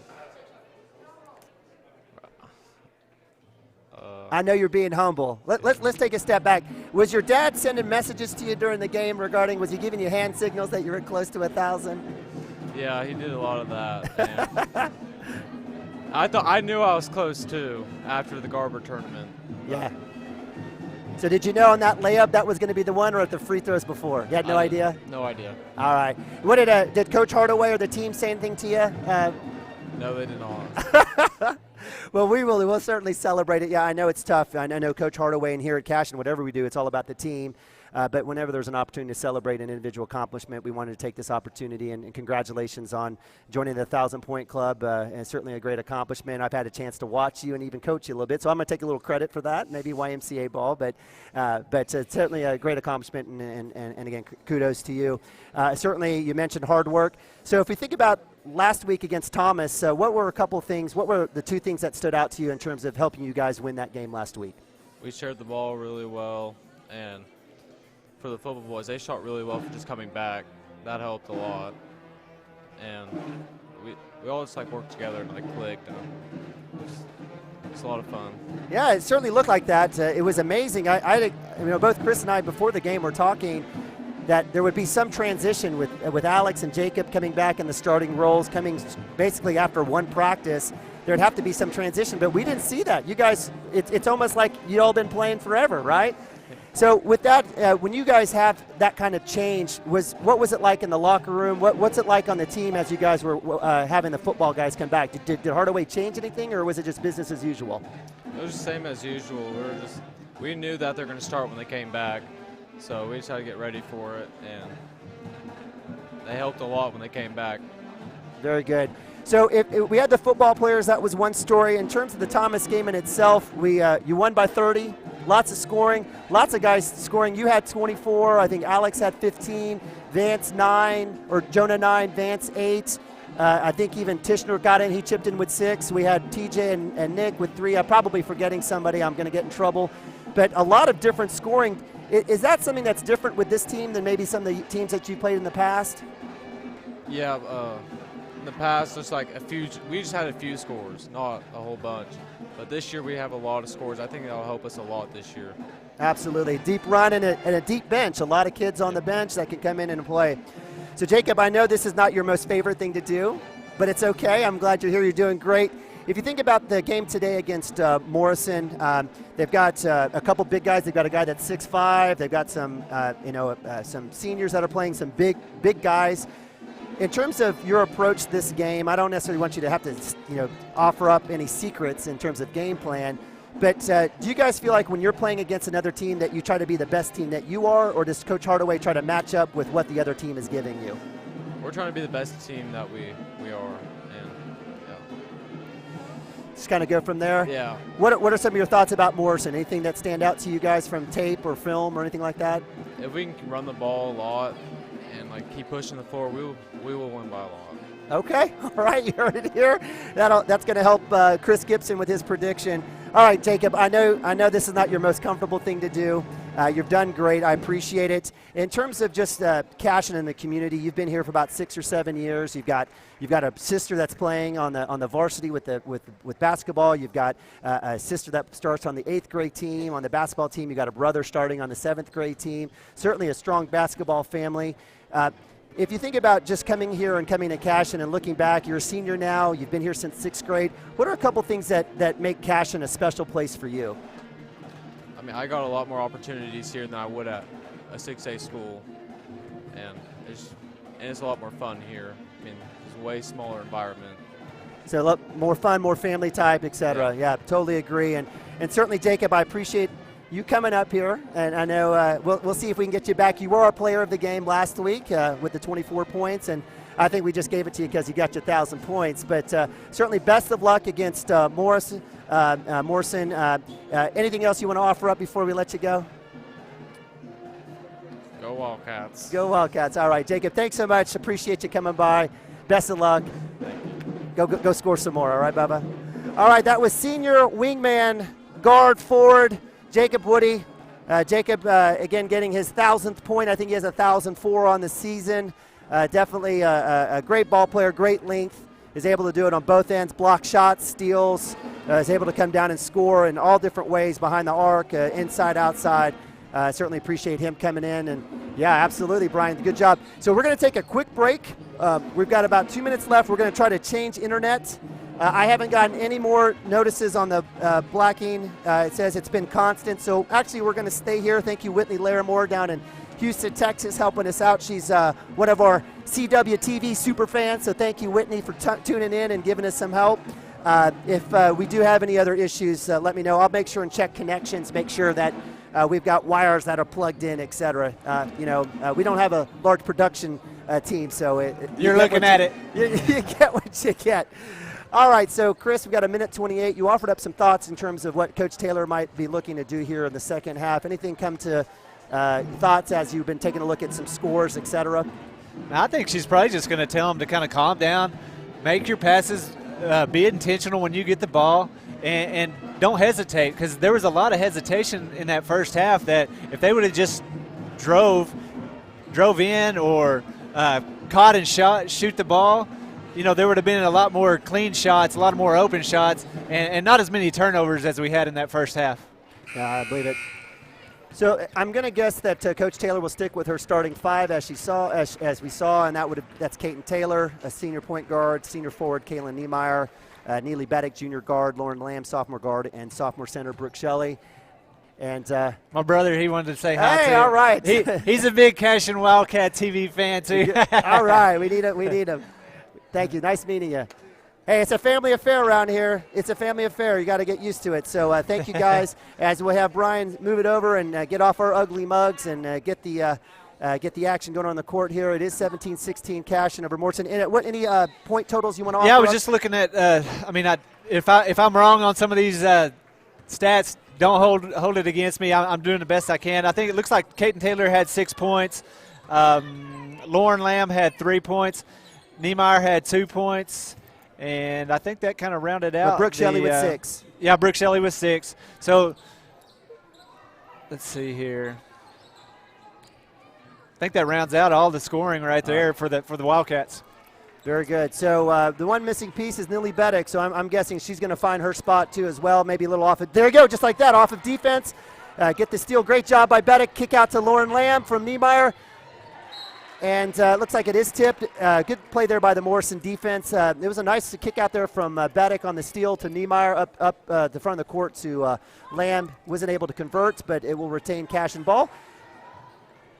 I know you're being humble. Let's take a step back. Was your dad sending messages to you during the game regarding, was he giving you hand signals that you were close to 1,000? Yeah, he did a lot of that. And I knew I was close too after the Garber tournament. Yeah. So did you know on that layup that was going to be the one, or at the free throws before? You had no idea? No idea. All right. What did Coach Hardaway or the team say anything to you? No, they did not. Well, we'll certainly celebrate it. Yeah, I know it's tough. I know Coach Hardaway, and here at Cashion, whatever we do, it's all about the team. But whenever there's an opportunity to celebrate an individual accomplishment, we wanted to take this opportunity, and congratulations on joining the 1,000-point club, and certainly a great accomplishment. I've had a chance to watch you and even coach you a little bit, so I'm going to take a little credit for that, maybe YMCA ball, but certainly a great accomplishment, and again, kudos to you. Certainly, you mentioned hard work. So if we think about last week against Thomas, what were the two things that stood out to you in terms of helping you guys win that game last week? We shared the ball really well, and for the football boys, they shot really well for just coming back. That helped a lot. And we all just worked together and clicked. And it's a lot of fun. Yeah, it certainly looked like that. It was amazing. Both Chris and I before the game were talking that there would be some transition with Alex and Jacob coming back in the starting roles, coming basically after one practice. There'd have to be some transition, but we didn't see that. You guys, it's almost like you all been playing forever, right? So with that, when you guys have that kind of change, what was it like in the locker room? What's it like on the team as you guys were having the football guys come back? Did Hardaway change anything, or was it just business as usual? It was the same as usual. We knew that they're going to start when they came back, so we just had to get ready for it, and they helped a lot when they came back. Very good. So if we had the football players, that was one story. In terms of the Thomas game in itself, you won by 30. Lots of scoring, lots of guys scoring. You had 24. I think Alex had 15. Vance 9, or Jonah 9. Vance 8. I think even Tishner got in. He chipped in with 6. We had TJ and Nick with 3. I'm probably forgetting somebody. I'm going to get in trouble. But a lot of different scoring. Is that something that's different with this team than maybe some of the teams that you played in the past? Yeah, in the past, just we just had a few scores, not a whole bunch. But this year we have a lot of scores. I think that'll help us a lot this year. Absolutely. Deep run and a deep bench. A lot of kids on the bench that can come in and play. So, Jacob, I know this is not your most favorite thing to do, but it's okay. I'm glad you're here. You're doing great. If you think about the game today against Morrison, they've got a couple big guys. They've got a guy that's 6'5". They've got some seniors that are playing, some big guys. In terms of your approach this game, I don't necessarily want you to have to, offer up any secrets in terms of game plan, but do you guys feel like when you're playing against another team that you try to be the best team that you are, or does Coach Hardaway try to match up with what the other team is giving you? We're trying to be the best team that we are, and yeah. Just kind of go from there? Yeah. What are some of your thoughts about Morrison? Anything that stand out to you guys from tape or film or anything like that? If we can run the ball a lot and keep pushing the floor, we will win by a lot. Okay, all right, you heard it here. That's going to help Chris Gibson with his prediction. All right, Jacob, I know this is not your most comfortable thing to do. You've done great. I appreciate it. In terms of just Cashion in the community, you've been here for about 6 or 7 years. You've got a sister that's playing on the varsity with basketball. You've got a sister that starts on the 8th grade team. On the basketball team, you've got a brother starting on the 7th grade team. Certainly a strong basketball family. If you think about just coming here and coming to Cashion and looking back, you're a senior now, you've been here since 6th grade. What are a couple things that make Cashion a special place for you? I mean, I got a lot more opportunities here than I would at a 6A school, and it's a lot more fun here. I mean, it's a way smaller environment. So a lot more fun, more family type, et cetera. Yeah, totally agree. And certainly, Jacob, I appreciate you coming up here, and I know we'll see if we can get you back. You were our player of the game last week with the 24 points, and I think we just gave it to you because you got your 1,000 points. But certainly best of luck against Morrison. Anything else you want to offer up before we let you go? Go Wildcats. Go Wildcats. All right, Jacob, thanks so much. Appreciate you coming by. Best of luck. Go score some more, all right, Bubba? All right, that was senior wingman, guard, forward, Jacob Woody. Jacob, again, getting his 1,000th point. I think he has 1,004 on the season. Definitely a great ball player, great length. Is able to do it on both ends, block shots, steals, is able to come down and score in all different ways behind the arc, inside, outside. Certainly appreciate him coming in. And yeah, absolutely, Brian, good job. So we're going to take a quick break. We've got about 2 minutes left. We're going to try to change internet. I haven't gotten any more notices on the blacking. It says it's been constant. So actually, we're going to stay here. Thank you, Whitney Larimore down in Houston, Texas, helping us out. She's one of our CWTV super fans. So thank you, Whitney, for tuning in and giving us some help. If we do have any other issues, let me know. I'll make sure and check connections, make sure that we've got wires that are plugged in, et cetera. We don't have a large production team, so you're looking at it. You get what you get. All right, so Chris, we've got a minute 28. You offered up some thoughts in terms of what Coach Taylor might be looking to do here in the second half. Anything come to thoughts as you've been taking a look at some scores, et cetera? I think she's probably just going to tell them to kind of calm down, make your passes, be intentional when you get the ball, and don't hesitate, because there was a lot of hesitation in that first half that if they would have just drove in or caught and shoot the ball, there would have been a lot more clean shots, a lot more open shots, and not as many turnovers as we had in that first half. Yeah, I believe it. So I'm going to guess that Coach Taylor will stick with her starting five as we saw, and that's Kaiten Taylor, a senior point guard, senior forward Kaylin Niemeyer, Neely Beddick, junior guard, Lauren Lamb, sophomore guard, and sophomore center Brooke Shelley. And my brother, he wanted to say hi. Hey, all right. He's a big Cashion Wildcat TV fan too. All right, we need him. Thank you. Nice meeting you. Hey, it's a family affair around here. It's a family affair. You got to get used to it. So thank you guys. As we'll have Brian move it over and get off our ugly mugs and get the action going on the court here. It is 17-16 Cashion over Morrison. Any point totals you want to offer? Yeah, I was just looking at. If I'm wrong on some of these stats, don't hold it against me. I'm doing the best I can. I think it looks like Kaiten Taylor had 6 points. Lauren Lamb had 3 points. Niemeyer had 2 points. And I think that kind of rounded out. Brooke Shelley with 6. Yeah, Brooke Shelley with 6. So let's see here. I think that rounds out all the scoring right there for the Wildcats. Very good. So the one missing piece is Neely Beddick. So I'm guessing she's going to find her spot too as well. Maybe a little off. There you go, just like that, off of defense. Get the steal. Great job by Beddick. Kick out to Lauren Lamb from Niemeyer. And looks like it is tipped. Good play there by the Morrison defense. It was a nice kick out there from Beddick on the steal to Niemeyer up the front of the court to Lamb. Wasn't able to convert, but it will retain Cashion ball.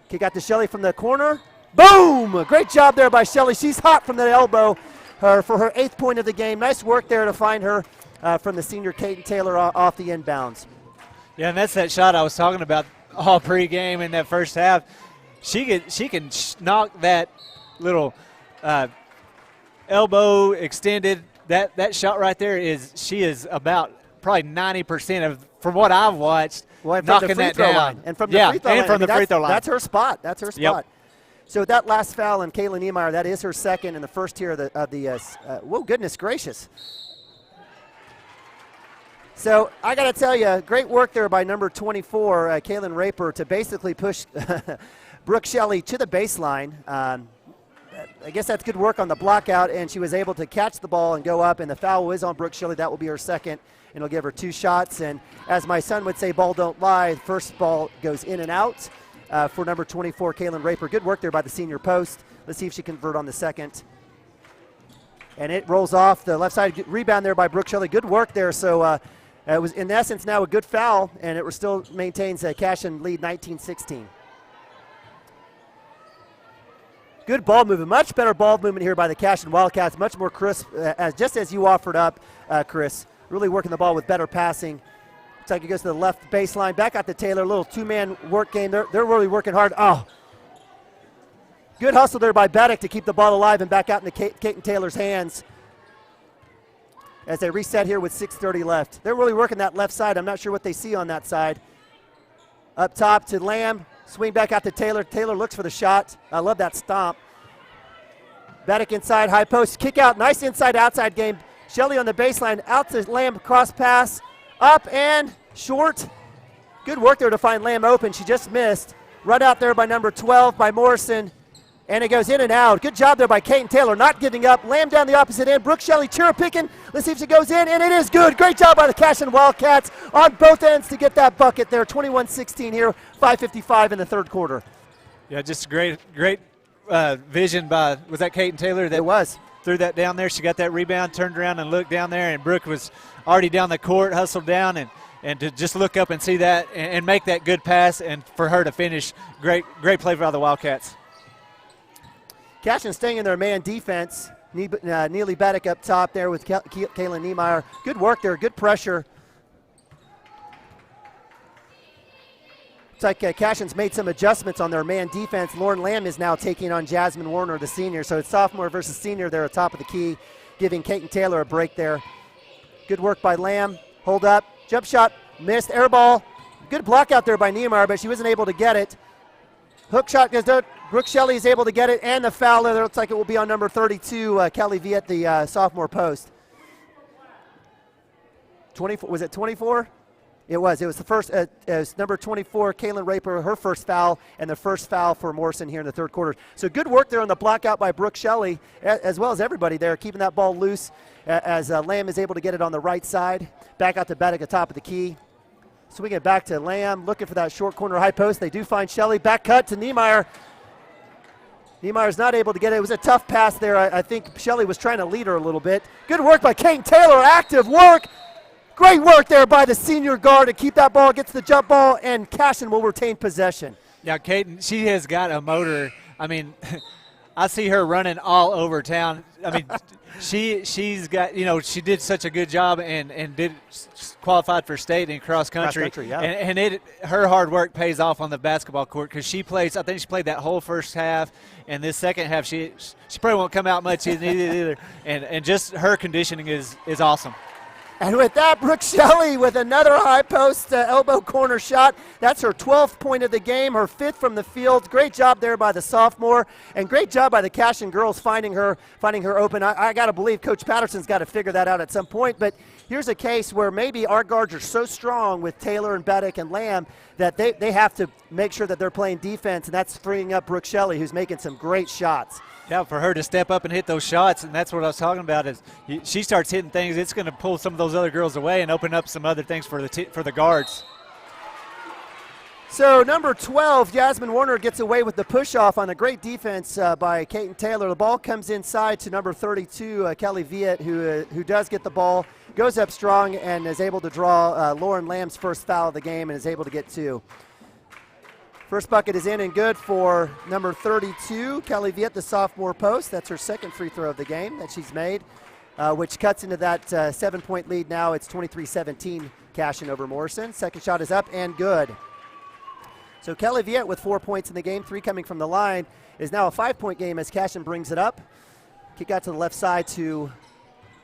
Kick out to Shelley from the corner. Boom! Great job there by Shelley. She's hot from the elbow for her 8th point of the game. Nice work there to find her from the senior Kaiten Taylor off the inbounds. Yeah, and that's that shot I was talking about all pregame in that first half. She can knock that little elbow extended. That shot right there she is about probably 90% of, from what I've watched, knocking that down. Line. And from the free throw line. From the free throw line. That's her spot. That's her spot. Yep. So that last foul on Kaylin Niemeyer, that is her second in the first tier of the whoa, goodness gracious. So I got to tell you, great work there by number 24, Kaylin Raper, to basically push Brooke Shelley to the baseline. I guess that's good work on the block out, and she was able to catch the ball and go up, and the foul is on Brooke Shelley. That will be her second, and it'll give her 2 shots. And as my son would say, ball don't lie. The first ball goes in and out for number 24, Kaylin Raper. Good work there by the senior post. Let's see if she can convert on the second. And it rolls off the left side. Rebound there by Brooke Shelley. Good work there. So it was, in essence, now a good foul, and it still maintains a Cashion lead 19-16. Good ball movement, much better ball movement here by the Cashion Wildcats, much more crisp, just as you offered up, Chris. Really working the ball with better passing. Looks like it goes to the left baseline, back out to Taylor, a little 2-man work game. They're really working hard. Oh, good hustle there by Beddick to keep the ball alive and back out into Kaiten Taylor's hands as they reset here with 6:30 left. They're really working that left side. I'm not sure what they see on that side. Up top to Lamb. Swing back out to Taylor. Taylor looks for the shot. I love that stomp. Beddick inside, high post, kick out. Nice inside-outside game. Shelley on the baseline, out to Lamb, cross pass, up and short. Good work there to find Lamb open. She just missed. Run out there by number 12 by Morrison. And it goes in and out. Good job there by Kate and Taylor, not giving up. Lamb down the opposite end. Brooke Shelley cherry picking. Let's see if she goes in, and it is good. Great job by the Cashion Wildcats on both ends to get that bucket there. 21-16 here, 5:55 in the third quarter. Yeah, just great vision by, was that Kate and Taylor? It was. Threw that down there. She got that rebound, turned around and looked down there, and Brooke was already down the court, hustled down, and to just look up and see that and make that good pass, and for her to finish, great play by the Wildcats. Cashion staying in their man defense. Neely Baddick up top there with Kaylin Niemeyer. Good work there, good pressure. It's like Cashion's made some adjustments on their man defense. Lauren Lamb is now taking on Jasmine Warner, the senior. So it's sophomore versus senior there at top of the key, giving Kate and Taylor a break there. Good work by Lamb. Hold up, jump shot, missed, air ball. Good block out there by Niemeyer, but she wasn't able to get it. Hook shot goes down. Brooke Shelley is able to get it, and the foul there looks like it will be on number 32, Kelly Viet, the sophomore post. 24, was it 24? It was the first, it was number 24, Kaylin Raper, her first foul, and the first foul for Morrison here in the third quarter. So good work there on the block out by Brooke Shelley, as well as everybody there, keeping that ball loose as Lamb is able to get it on the right side. Back out to Baddick at top of the key. Swing it back to Lamb, looking for that short corner high post. They do find Shelley. Back cut to Niemeyer. Niemeyer's not able to get it. It was a tough pass there. I think Shelley was trying to lead her a little bit. Good work by Kate Taylor. Active work. Great work there by the senior guard to keep that ball, gets the jump ball, and Cashion will retain possession. Yeah, Kate, she has got a motor. I mean, I see her running all over town. I mean, she's got, she did such a good job and did qualified for state in cross country. Yeah. And her hard work pays off on the basketball court because she plays. I think she played that whole first half, and this second half she probably won't come out much either. And just her conditioning is awesome. And with that, Brooke Shelley with another high post elbow corner shot. That's her 12th point of the game, her 5th from the field. Great job there by the sophomore, and great job by the Cashion girls finding her open. I got to believe Coach Patterson's got to figure that out at some point. But here's a case where maybe our guards are so strong with Taylor and Baddick and Lamb that they have to make sure that they're playing defense, and that's freeing up Brooke Shelley, who's making some great shots. Yeah, for her to step up and hit those shots, and that's what I was talking about. Is she starts hitting things, it's going to pull some of those other girls away and open up some other things for the guards. So number 12, Jasmine Warner gets away with the push-off on a great defense by Kate and Taylor. The ball comes inside to number 32, Kelly Viet, who does get the ball, goes up strong, and is able to draw Lauren Lamb's first foul of the game and is able to get 2. First bucket is in and good for number 32, Kelly Viet, the sophomore post. That's her second free throw of the game that she's made, which cuts into that 7-point lead now. It's 23-17, Cashion over Morrison. Second shot is up and good. So Kelly Viet with 4 points in the game, 3 coming from the line, is now a 5-point game as Cashion brings it up. Kick out to the left side to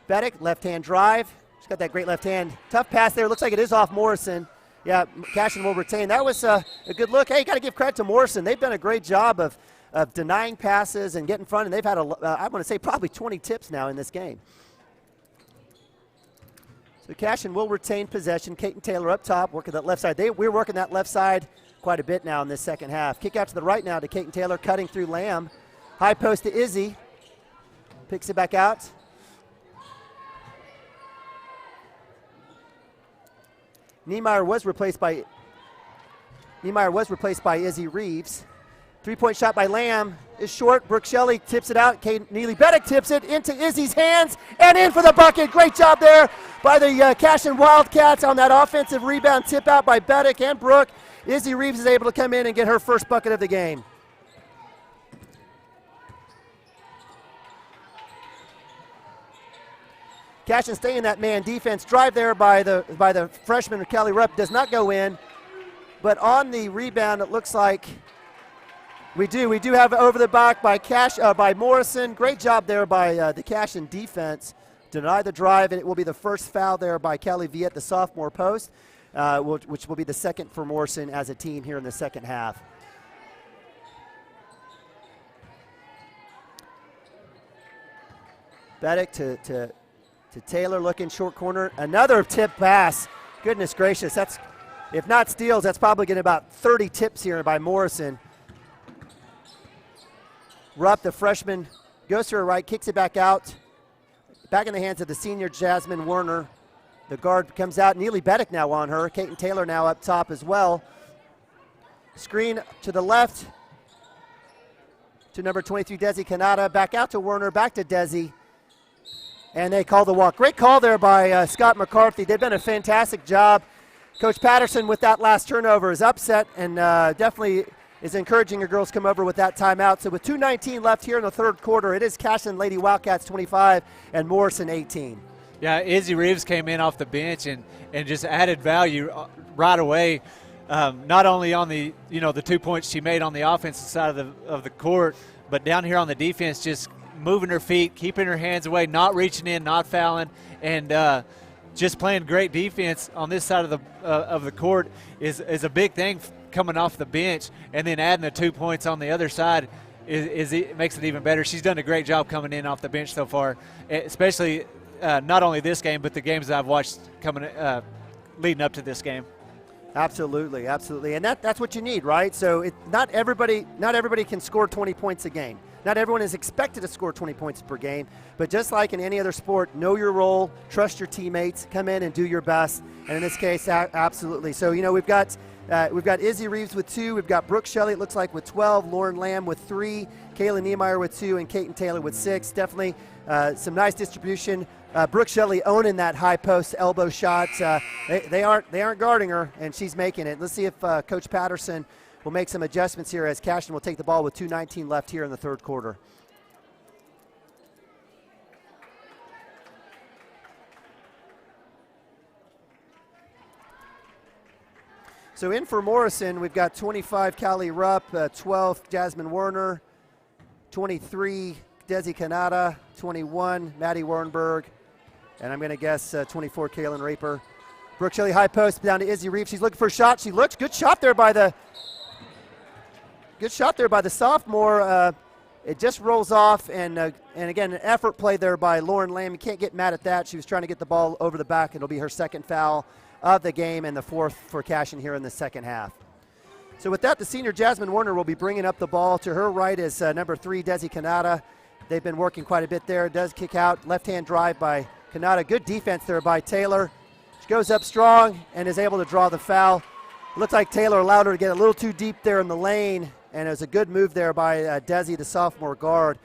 Baddick, left-hand drive. She's got that great left hand. Tough pass there. Looks like it is off Morrison. Yeah, Cashion will retain. That was a good look. Hey, you got to give credit to Morrison. They've done a great job of denying passes and getting in front, and they've had, I want to say, probably 20 tips now in this game. So Cashion will retain possession. Kate and Taylor up top, working that left side. We're working that left side quite a bit now in this second half. Kick out to the right now to Kate and Taylor, cutting through Lamb. High post to Izzy. Picks it back out. Niemeyer was replaced by Izzy Reeves. 3-point shot by Lamb is short. Brooke Shelley tips it out. Neely Baddick tips it into Izzy's hands and in for the bucket. Great job there by the Cashion Wildcats on that offensive rebound tip out by Baddick and Brooke. Izzy Reeves is able to come in and get her first bucket of the game. Cashion staying in that man defense. Drive there by the freshman Kelly Rupp does not go in, but on the rebound it looks like we do have over the back by Morrison. Great job there by the Cashion defense. Deny the drive, and it will be the first foul there by Kelly Viet, the sophomore post, which will be the second for Morrison as a team here in the second half. Baddick to Taylor looking short corner. Another tip pass. Goodness gracious. That's, if not steals, that's probably getting about 30 tips here by Morrison. Rupp, the freshman, goes to her right, kicks it back out. Back in the hands of the senior Jasmine Werner. The guard comes out. Neely Beddick now on her. Kaiten Taylor now up top as well. Screen to the left to number 23, Desi Kanata. Back out to Werner, back to Desi. And they call the walk. Great call there by Scott McCarthy. They've done a fantastic job. Coach Patterson with that last turnover is upset and definitely is encouraging her girls come over with that timeout. So with 2:19 left here in the third quarter, it is Cashion Lady Wildcats 25 and Morrison 18. Yeah, Izzy Reeves came in off the bench and just added value right away. Not only on the 2 points she made on the offensive side of the court, but down here on the defense, just moving her feet, keeping her hands away, not reaching in, not fouling, and just playing great defense on this side of the court is a big thing coming off the bench, and then adding the 2 points on the other side makes it even better. She's done a great job coming in off the bench so far, especially not only this game but the games that I've watched coming leading up to this game. Absolutely, absolutely, and that's what you need, right? So not everybody can score 20 points a game. Not everyone is expected to score 20 points per game, but just like in any other sport, know your role, trust your teammates, come in and do your best. And in this case, absolutely. So we've got Izzy Reeves with 2, we've got Brooke Shelley, it looks like, with 12, Lauren Lamb with 3, Kayla Niemeyer with 2, and Kaiten Taylor with 6. Definitely some nice distribution. Brooke Shelley owning that high post elbow shot. They aren't guarding her, and she's making it. Let's see if Coach Patterson will make some adjustments here as Cashion will take the ball with 2:19 left here in the third quarter. So in for Morrison, we've got 25 Callie Rupp, 12 Jasmine Werner, 23 Desi Kanata, 21 Maddie Wernberg, and I'm going to guess 24 Kaylin Raper. Brooke Shelley high post down to Izzy Reeves. She's looking for a shot. She looks good shot there by the sophomore. It just rolls off, and again, an effort play there by Lauren Lamb. You can't get mad at that. She was trying to get the ball over the back. It'll be her second foul of the game and the fourth for Cashion here in the second half. So with that, the senior Jasmine Werner will be bringing up the ball. To her right is number 3, Desi Kanata. They've been working quite a bit there. Does kick out, left-hand drive by Kanata. Good defense there by Taylor. She goes up strong and is able to draw the foul. Looks like Taylor allowed her to get a little too deep there in the lane, and it was a good move there by Desi, the sophomore guard,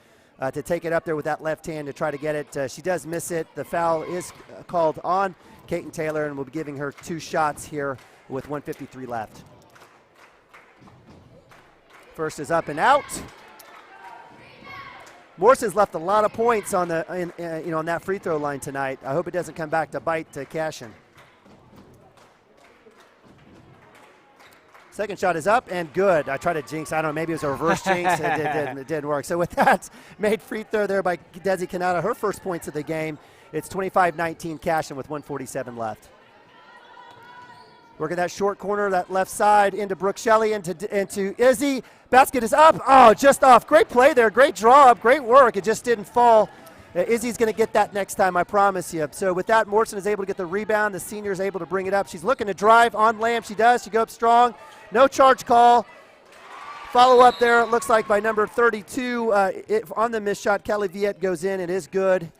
to take it up there with that left hand to try to get it. She does miss it. The foul is called on Kaiten Taylor, and we'll be giving her 2 shots here with 1:53 left. First is up and out. Morrison's left a lot of points on on that free throw line tonight. I hope it doesn't come back to bite Cashion. Second shot is up and good. I tried to jinx. I don't know, maybe it was a reverse jinx. It didn't work. So with that, made free throw there by Desi Kanata, her first points of the game. It's 25-19 Cashion with 1:47 left. Working that short corner, that left side into Brooke Shelley, into Izzy. Basket is up. Oh, just off. Great play there. Great draw up. Great work. It just didn't fall. Izzy's going to get that next time, I promise you. So with that, Morrison is able to get the rebound. The senior is able to bring it up. She's looking to drive on Lamb. She does. She goes up strong. No charge call. Follow up there, it looks like by number 32 on the missed shot. Kelly Viette goes in. It is good.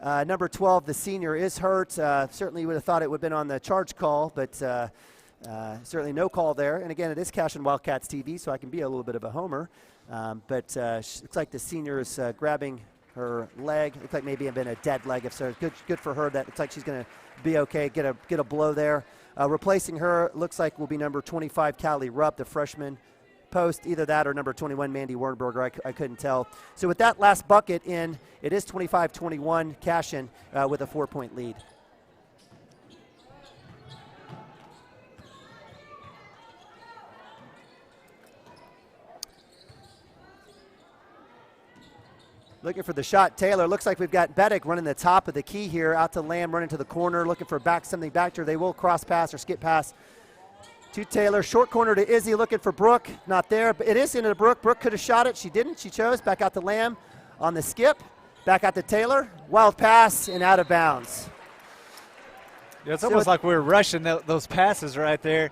Number 12, the senior, is hurt. Certainly would have thought it would have been on the charge call, but certainly no call there. And again, it is Cashion Wildcats TV, so I can be a little bit of a homer. But looks like the senior is grabbing her leg. Looks like maybe it been a dead leg. If so, good for her. That looks like she's going to be okay. Get a blow there. Replacing her looks like will be number 25, Callie Rupp, the freshman. Post, either that or number 21, Mandy Wernberger. I couldn't tell. So with that last bucket in, it is 25-21 Cashion with a 4-point lead. Looking for the shot, Taylor. Looks like we've got Beddick running the top of the key here, out to Lamb, running to the corner, looking for something back to her. They will cross pass or skip pass to Taylor. Short corner to Izzy, looking for Brooke. Not there, but it is into Brooke. Brooke could have shot it. She didn't. She chose. Back out to Lamb on the skip. Back out to Taylor. Wild pass and out of bounds. Yeah, it's almost like we were rushing those passes right there.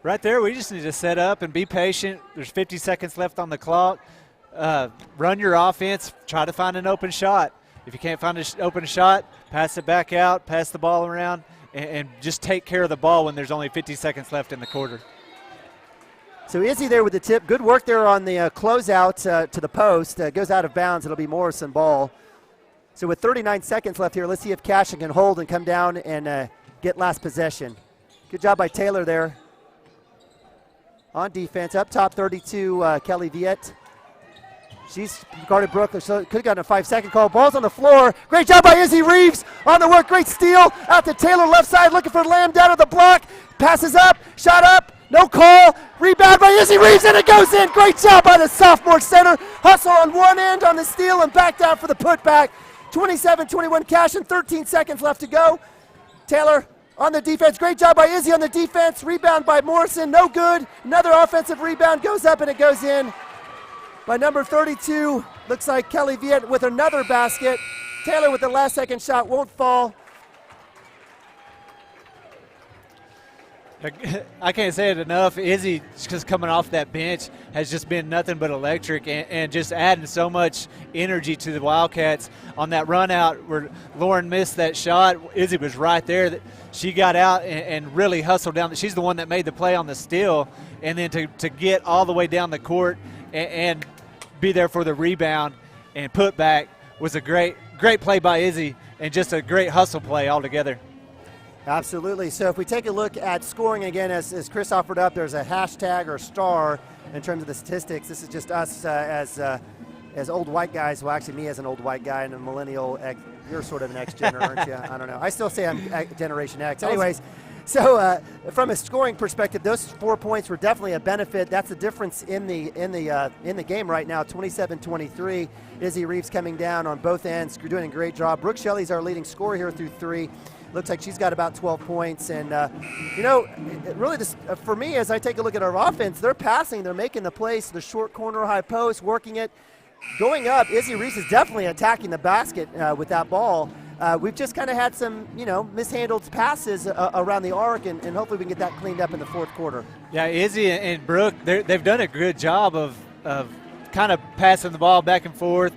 Right there, we just need to set up and be patient. There's 50 seconds left on the clock. run your offense, try to find an open shot. If you can't find an open shot, pass it back out, pass the ball around, and just take care of the ball when there's only 50 seconds left in the quarter. So Izzy there with the tip. Good work there on the closeout to the post. Goes out of bounds. It'll be Morrison ball. So with 39 seconds left here, let's see if Cashion can hold and come down and get last possession. Good job by Taylor there. On defense, up top 32, Kelly Viet. She's guarded Brooklyn, so could have gotten a 5-second call. Ball's on the floor. Great job by Izzy Reeves on the work. Great steal out to Taylor, left side, looking for Lamb down at the block. Passes up, shot up, no call. Rebound by Izzy Reeves, and it goes in. Great job by the sophomore center. Hustle on one end on the steal and back down for the putback. 27-21 Cashion, 13 seconds left to go. Taylor on the defense. Great job by Izzy on the defense. Rebound by Morrison, no good. Another offensive rebound goes up and it goes in. By number 32, looks like Kelly Viet with another basket. Taylor with the last second shot won't fall. I can't say it enough. Izzy, just coming off that bench, has just been nothing but electric and just adding so much energy to the Wildcats. On that run out where Lauren missed that shot, Izzy was right there. She got out and really hustled down. She's the one that made the play on the steal, and then to get all the way down the court and be there for the rebound and put back was a great play by Izzy and just a great hustle play altogether. Absolutely. So if we take a look at scoring again, as Chris offered up, there's a hashtag or star in terms of the statistics. This is just us as old white guys. Well, actually me as an old white guy and a millennial. You're sort of an X-Gener, aren't you? I don't know. I still say I'm Generation X. Anyways, so from a scoring perspective, those 4 points were definitely a benefit. That's the difference in the game right now. 27-23. Izzy Reeves coming down on both ends. You're doing a great job. Brooke Shelley's our leading scorer here through 3. Looks like she's got about 12 points. And, really just, for me, as I take a look at our offense, they're passing. They're making the plays, the short corner, high post, working it. Going up, Izzy Reeves is definitely attacking the basket with that ball. We've just kind of had some, mishandled passes around the arc, and hopefully we can get that cleaned up in the fourth quarter. Yeah, Izzy and Brooke, they've done a good job of kind of passing the ball back and forth,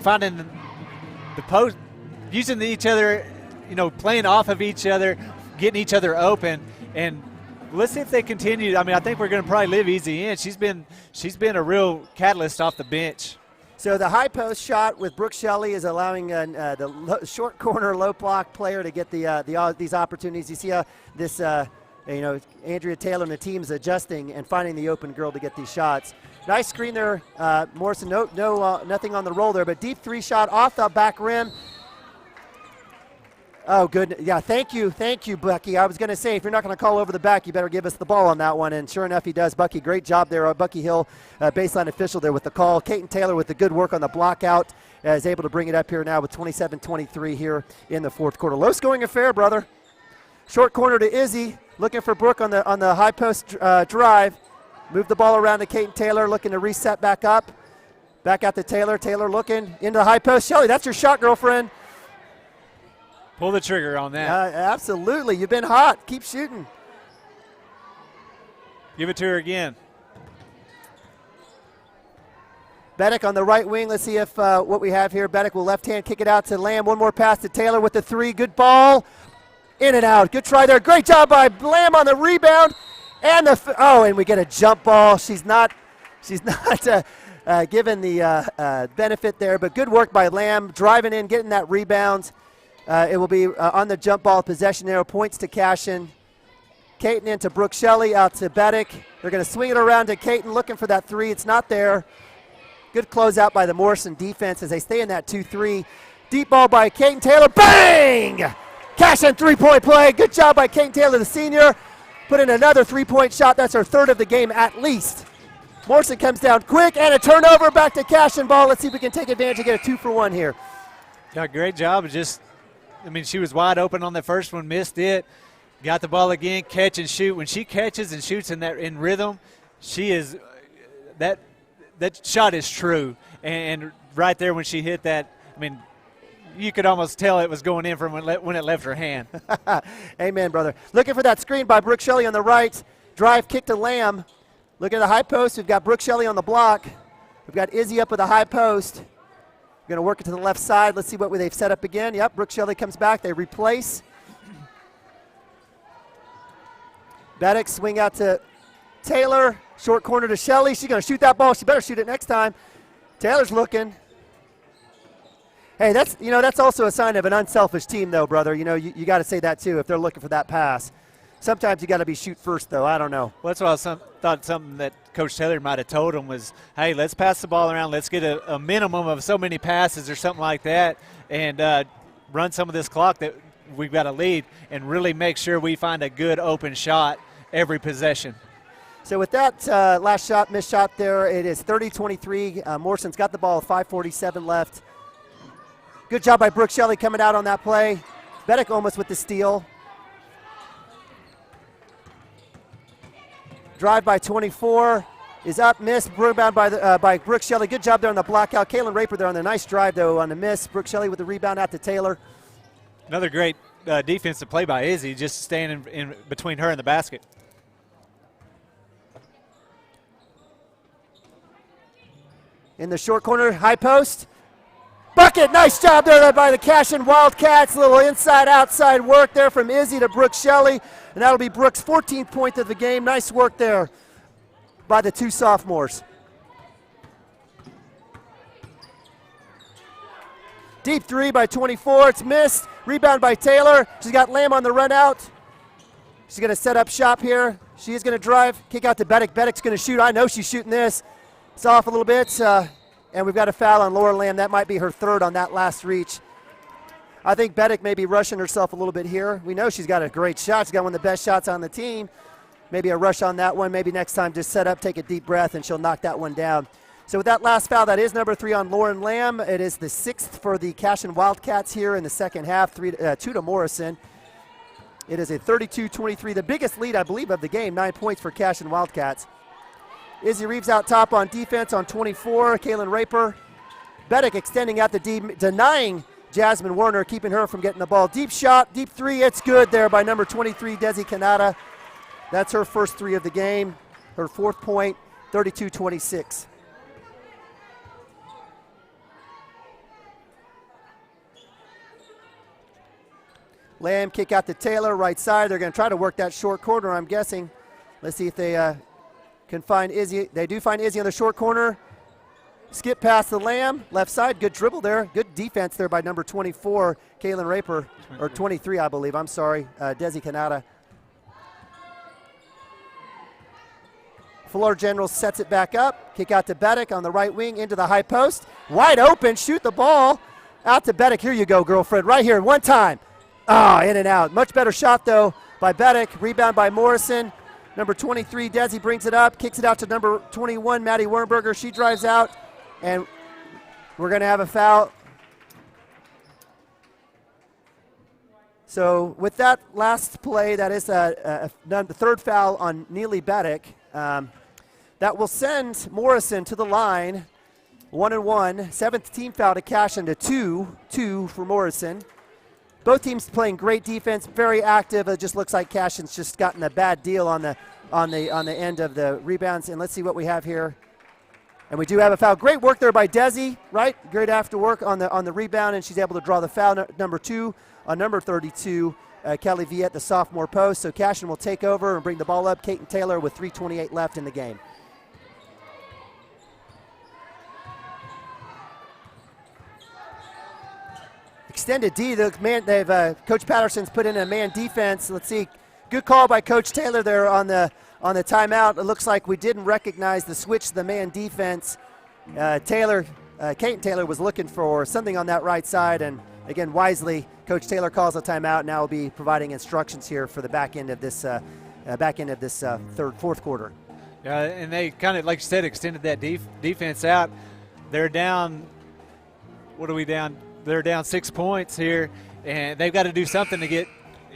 finding the post, using each other, playing off of each other, getting each other open, and let's see if they continue. I think we're going to probably live Izzy in. She's been a real catalyst off the bench. So the high post shot with Brooke Shelley is allowing the short corner, low block player to get these opportunities. You see this, Andrea Taylor and the team's adjusting and finding the open girl to get these shots. Nice screen there, Morrison. Nothing on the roll there, but deep 3 shot off the back rim. Oh, good. Yeah, thank you, Bucky. I was going to say, if you're not going to call over the back, you better give us the ball on that one. And sure enough, he does. Bucky, great job there. Bucky Hill, baseline official there with the call. Kaiten Taylor with the good work on the block out is able to bring it up here now with 27-23 here in the fourth quarter. Low scoring affair, brother. Short corner to Izzy, looking for Brooke on the high post drive. Move the ball around to Kaiten Taylor, looking to reset back up. Back out to Taylor. Taylor looking into the high post. Shelley, that's your shot, girlfriend. Pull the trigger on that. Absolutely. You've been hot. Keep shooting. Give it to her again. Beddick on the right wing. Let's see if what we have here. Beddick will left hand kick it out to Lamb. One more pass to Taylor with the 3. Good ball. In and out. Good try there. Great job by Lamb on the rebound. And and we get a jump ball. She's not given the benefit there, but good work by Lamb. Driving in, getting that rebound. It will be on the jump ball possession arrow. Points to Cashion. Kaiten into Brooke Shelley, out to Beddick. They're going to swing it around to Kaiten, looking for that 3. It's not there. Good closeout by the Morrison defense as they stay in that 2-3. Deep ball by Kaiten Taylor. Bang! Cashion 3-point play. Good job by Kaiten Taylor, the senior. Put in another 3-point shot. That's her 3rd of the game at least. Morrison comes down quick, and a turnover back to Cashion ball. Let's see if we can take advantage and get a 2-for-1 here. Yeah, great job. She was wide open on the first one, missed it. Got the ball again, catch and shoot. When she catches and shoots in rhythm, she is that shot is true. And right there when she hit that, you could almost tell it was going in from when it left her hand. Amen, brother. Looking for that screen by Brooke Shelley on the right. Drive kick to Lamb. Look at the high post. We've got Brooke Shelley on the block. We've got Izzy up at the high post. We're going to work it to the left side. Let's see what they've set up again. Yep, Brooke Shelley comes back. They replace. Beddick swing out to Taylor. Short corner to Shelley. She's going to shoot that ball. She better shoot it next time. Taylor's looking. Hey, that's also a sign of an unselfish team, though, brother. You got to say that, too, if they're looking for that pass. Sometimes you got to be shoot first, though. I don't know. Well, that's what I thought something that Coach Taylor might have told him was, hey, let's pass the ball around. Let's get a minimum of so many passes or something like that and run some of this clock that we've got to lead and really make sure we find a good open shot every possession. So with that last shot, missed shot there, it is 30-23. Morrison's got the ball with 5:47 left. Good job by Brooke Shelley coming out on that play. Beddick almost with the steal. Drive by 24 is up, missed, rebound by Brooke Shelley. Good job there on the blockout. Kaylin Raper there on the nice drive, though, on the miss. Brooke Shelley with the rebound out to Taylor. Another great defensive play by Izzy, just staying in between her and the basket. In the short corner, high post. Bucket, nice job there by the Cashion Wildcats. A little inside-outside work there from Izzy to Brooke Shelley. And that'll be Brooke's 14th point of the game. Nice work there by the two sophomores. Deep three by 24. It's missed. Rebound by Taylor. She's got Lamb on the run out. She's going to set up shop here. She is going to drive. Kick out to Beddick. Beddick's going to shoot. I know she's shooting this. It's off a little bit. And we've got a foul on Laura Lamb. That might be her third on that last reach. I think Beddick may be rushing herself a little bit here. We know she's got a great shot. She's got one of the best shots on the team. Maybe a rush on that one. Maybe next time just set up, take a deep breath, and she'll knock that one down. So with that last foul, that is number 3 on Lauren Lamb. It is the 6th for the Cashion Wildcats here in the second half, 2 to Morrison. It is a 32-23, the biggest lead, I believe, of the game, 9 points for Cashion Wildcats. Izzy Reeves out top on defense on 24. Kaylin Raper. Beddick extending out the D, denying Jasmine Warner, keeping her from getting the ball. Deep shot, deep three. It's good there by number 23, Desi Kanata. That's her first 3 of the game. Her 4th point, 32-26. Lamb kick out to Taylor, right side. They're going to try to work that short corner, I'm guessing. Let's see if they can find Izzy. They do find Izzy on the short corner. Skip past the Lamb, left side. Good dribble there. Good defense there by number 24, Kaylin Raper, or 23, I believe. I'm sorry, Desi Kanata. Floor General sets it back up. Kick out to Beddick on the right wing into the high post. Wide open, shoot the ball. Out to Beddick. Here you go, girlfriend. Right here, one time. In and out. Much better shot, though, by Beddick. Rebound by Morrison. Number 23, Desi brings it up, kicks it out to number 21, Maddie Wernberger. She drives out, and we're going to have a foul. So with that last play, that is the 3rd foul on Neely Beddick. That will send Morrison to the line, 1-1. 7th team foul to Cashion to 2 for Morrison. Both teams playing great defense, very active. It just looks like Cashion's just gotten a bad deal on the end of the rebounds. And let's see what we have here. And we do have a foul. Great work there by Desi, right? Great after work on the rebound, and she's able to draw the foul. Number 2 on number 32, Kelly Viette, the sophomore post. So Cashion will take over and bring the ball up. Kaiten Taylor with 3:28 left in the game. Extended D, Coach Patterson's put in a man defense. Let's see, good call by Coach Taylor there on the timeout. It looks like we didn't recognize the switch to the man defense. Kaiten Taylor was looking for something on that right side, and again, wisely, Coach Taylor calls a timeout. Now will be providing instructions here for the back end of this fourth quarter. Yeah, and they kind of, like you said, extended that defense out. They're down. What are we down? They're down 6 points here, and they've got to do something to get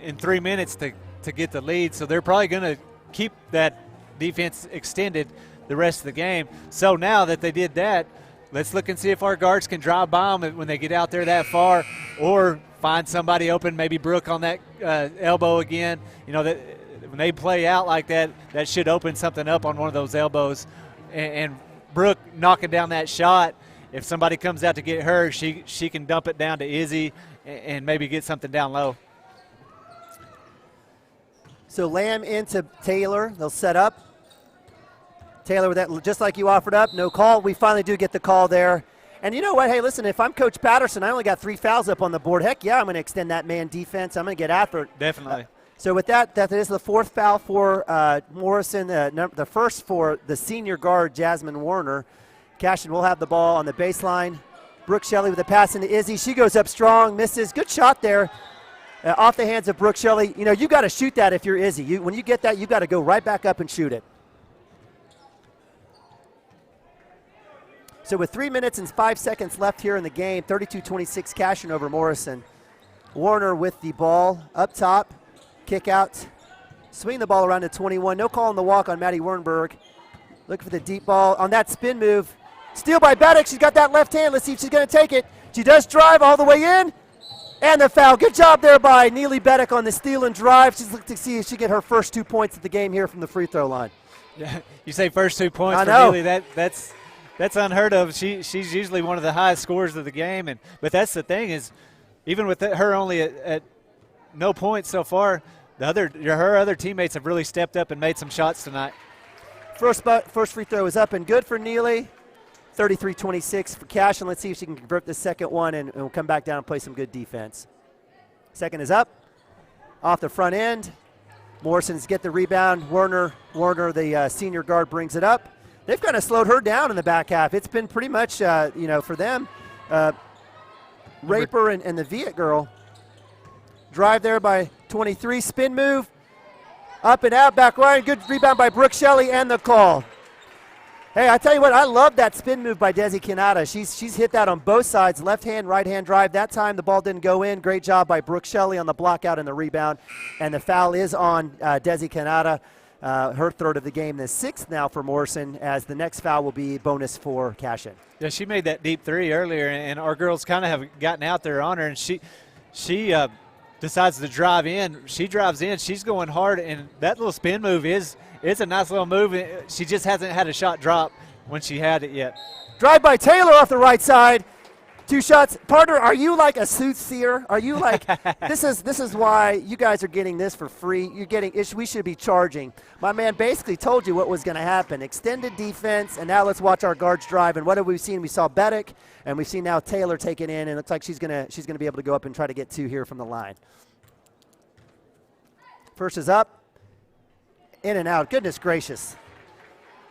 in 3 minutes to get the lead. So they're probably going to keep that defense extended the rest of the game. So now that they did that, let's look and see if our guards can drive by them when they get out there that far, or find somebody open, maybe Brooke on that elbow again. You know, that when they play out like that, that should open something up on one of those elbows and Brooke knocking down that shot, if somebody comes out to get her, she can dump it down to Izzy and maybe get something down low. So Lamb into Taylor. They'll set up. Taylor with that, just like you offered up, no call. We finally do get the call there. And you know what? Hey, listen, if I'm Coach Patterson, I only got 3 fouls up on the board. Heck yeah, I'm going to extend that man defense. I'm going to get after it. Definitely. So with that is the 4th foul for Morrison, the first for the senior guard, Jasmine Warner. Cashion will have the ball on the baseline. Brooke Shelley with a pass into Izzy. She goes up strong, misses. Good shot there off the hands of Brooke Shelley. You know, you got to shoot that if you're Izzy. When you get that, you got to go right back up and shoot it. So with 3 minutes and 5 seconds left here in the game, 32-26 Cashion over Morrison. Warner with the ball up top, kick out, swing the ball around to 21. No call on the walk on Maddie Wernberg. Looking for the deep ball on that spin move. Steal by Beddick. She's got that left hand. Let's see if she's going to take it. She does drive all the way in. And the foul. Good job there by Neely Beddick on the steal and drive. She's looking to see if she can get her first 2 points of the game here from the free throw line. Yeah, you say first 2 points I for know. Neely. That's unheard of. She's usually one of the highest scorers of the game. But that's the thing is, even with her only at no points so far, her other teammates have really stepped up and made some shots tonight. First free throw is up and good for Neely. 33-26 for Cashion. Let's see if she can convert the second one and we'll come back down and play some good defense. Second is up. Off the front end. Morrison's get the rebound. Warner, the senior guard, brings it up. They've kind of slowed her down in the back half. It's been pretty much, for them, Raper and the Viet girl. Drive there by 23. Spin move. Up and out, back line. Good rebound by Brooke Shelley and the call. Hey, I tell you what, I love that spin move by Desi Kanata. She's hit that on both sides, left hand, right hand drive. That time the ball didn't go in. Great job by Brooke Shelley on the block out and the rebound. And the foul is on Desi Kanata. Her third of the game, the 6th now for Morrison, as the next foul will be bonus for Cashion. Yeah, she made that deep 3 earlier, and our girls kind of have gotten out there on her, and she decides to drive in. She drives in. She's going hard, and that little spin move is a nice little move. She just hasn't had a shot drop when she had it yet. Drive by Taylor off the right side. 2 shots. Partner, are you like a soothsayer? Are you like, this is why you guys are getting this for free. We should be charging. My man basically told you what was going to happen. Extended defense, and now let's watch our guards drive. And what have we seen? We saw Beddick, and we've seen now Taylor take it in, and it looks like she's gonna be able to go up and try to get 2 here from the line. First is up, in and out. Goodness gracious.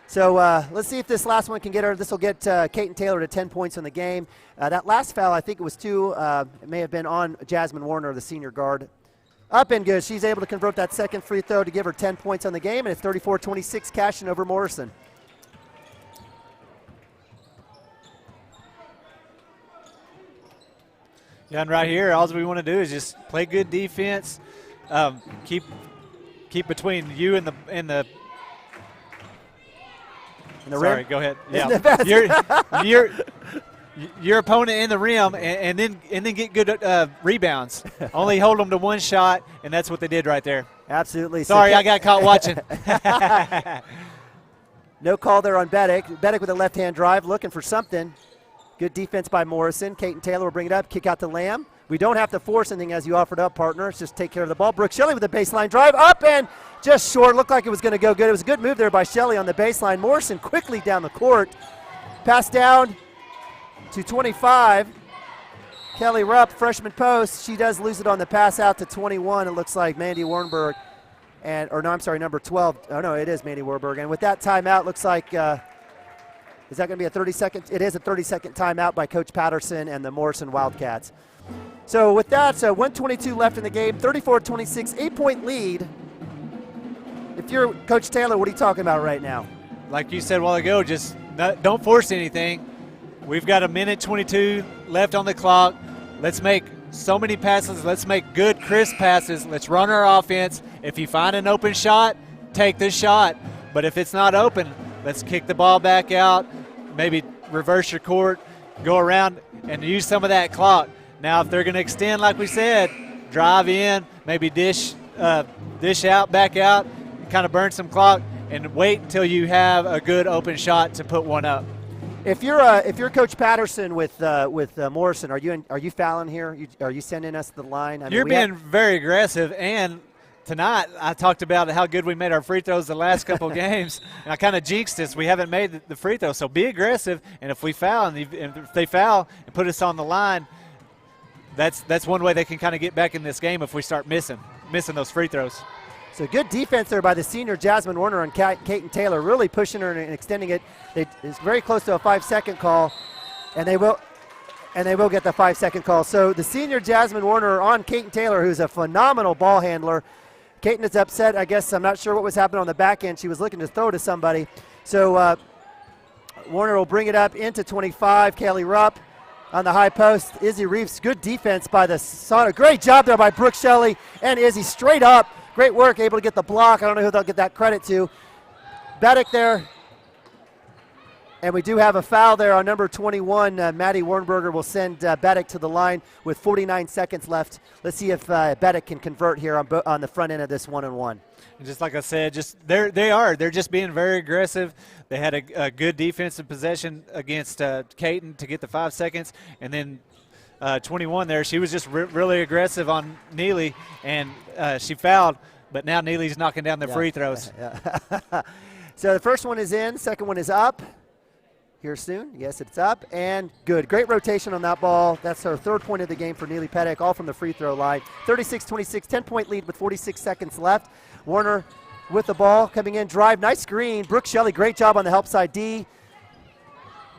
So let's see if this last one can get her. This will get Kate and Taylor to 10 points in the game. That last foul, I think it was 2. It may have been on Jasmine Warner, the senior guard. Up and good. She's able to convert that second free throw to give her 10 points on the game, and it's 34-26 Cashion over Morrison. Yeah, and right here, all we want to do is just play good defense. Keep between you and the Sorry, rim? go ahead. Yeah, your opponent in the rim, and then get good rebounds. Only hold them to 1 shot, and that's what they did right there. Absolutely. Sorry, I got caught watching. No call there on Beddick. Beddick with a left-hand drive, looking for something. Good defense by Morrison. Kate and Taylor will bring it up, kick out to Lamb. We don't have to force anything as you offered up, partner. It's just take care of the ball. Brooke Shelley with a baseline drive, up and just short. Looked like it was going to go good. It was a good move there by Shelley on the baseline. Morrison quickly down the court. Pass down to 25. Kelly Rupp, freshman post. She does lose it on the pass out to 21. It looks like Mandy Wernberg. Number 12. Oh, no, it is Mandy Wernberg. And with that timeout, looks like, is that going to be a 30-second? It is a 30-second timeout by Coach Patterson and the Morrison Wildcats. So with that, 1:22 left in the game, 34-26, 8-point lead. If you're Coach Taylor, what are you talking about right now? Like you said a while ago, just don't force anything. We've got 1:22 left on the clock. Let's make so many passes. Let's make good, crisp passes. Let's run our offense. If you find an open shot, take the shot. But if it's not open, let's kick the ball back out, maybe reverse your court, go around and use some of that clock. Now, if they're going to extend, like we said, drive in, maybe dish out, back out, kind of burn some clock, and wait until you have a good open shot to put one up. If you're Coach Patterson with Morrison, are you fouling here? Are you sending us the line? You're being very aggressive, and tonight I talked about how good we made our free throws the last couple games, and I kind of jinxed us. We haven't made the free throw, so be aggressive. And if we foul, and if they foul and put us on the line, that's one way they can kind of get back in this game if we start missing those free throws. So good defense there by the senior Jasmine Warner and Kaiten Taylor, really pushing her and extending it. It's very close to a 5-second call, and they will get the 5-second call. So the senior Jasmine Warner on Kaiten Taylor, who's a phenomenal ball handler. Kaiten is upset. I guess I'm not sure what was happening on the back end. She was looking to throw to somebody. So Warner will bring it up into 25. Kaylee Rupp on the high post. Izzy Reeves, good defense by the Sauna. Great job there by Brooke Shelley and Izzy straight up. Great work, able to get the block. I don't know who they'll get that credit to. Beddick there. And we do have a foul there on number 21. Maddie Warnberger will send Beddick to the line with 49 seconds left. Let's see if Beddick can convert here on the front end of this 1-on-1. And just like I said, they're just being very aggressive. They had a good defensive possession against Kaiten to get the 5 seconds, and then 21 there, she was just really aggressive on Neely, and she fouled, but now Neely's knocking down the free throws. Yeah. So the first one is in, second one is up here soon. Yes, it's up, and good. Great rotation on that ball. That's her third point of the game for Neely Pettick, all from the free throw line. 36-26, 10-point lead with 46 seconds left. Warner with the ball, coming in, drive, nice screen. Brooke Shelley, great job on the help side D.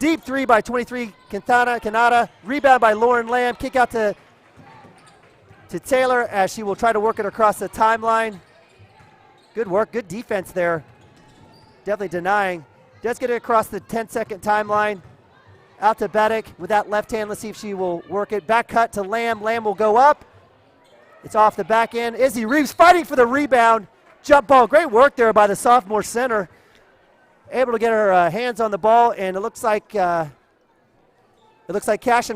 Deep three by 23, Kanata. Rebound by Lauren Lamb. Kick out to Taylor as she will try to work it across the timeline. Good work, good defense there. Definitely denying. Does get it across the 10-second timeline. Out to Beddick with that left hand. Let's see if she will work it. Back cut to Lamb. Lamb will go up. It's off the back end. Izzy Reeves fighting for the rebound. Jump ball. Great work there by the sophomore center. Able to get her hands on the ball, and it looks like Cashion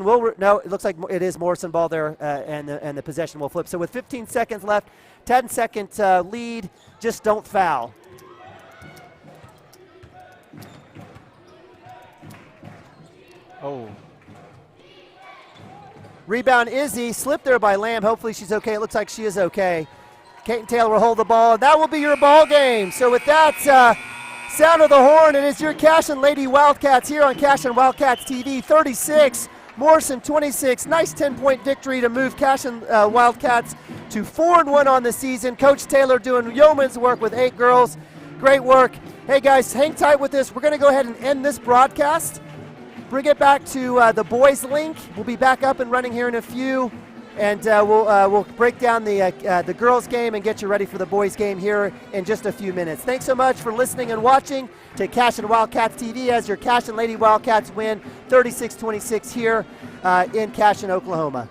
will no. It looks like it is Morrison ball there, and the possession will flip. So with 15 seconds left, 10-second lead. Just don't foul. Oh. Rebound Izzy, slipped there by Lamb. Hopefully she's okay. It looks like she is okay. Kaiten Taylor will hold the ball, and that will be your ball game. So with that sound of the horn, it is your Cashion Lady Wildcats here on Cashion Wildcats TV. 36, Morrison 26. Nice 10-point victory to move Cashion Wildcats to 4-1 on the season. Coach Taylor doing yeoman's work with 8 girls. Great work. Hey guys, hang tight with this. We're going to go ahead and end this broadcast. Bring it back to the boys link. We'll be back up and running here in a few, and we'll break down the girls game and get you ready for the boys game here in just a few minutes. Thanks so much for listening and watching to Cashion Wildcats TV as your Cashion Lady Wildcats win 36-26 here in Cashion, Oklahoma.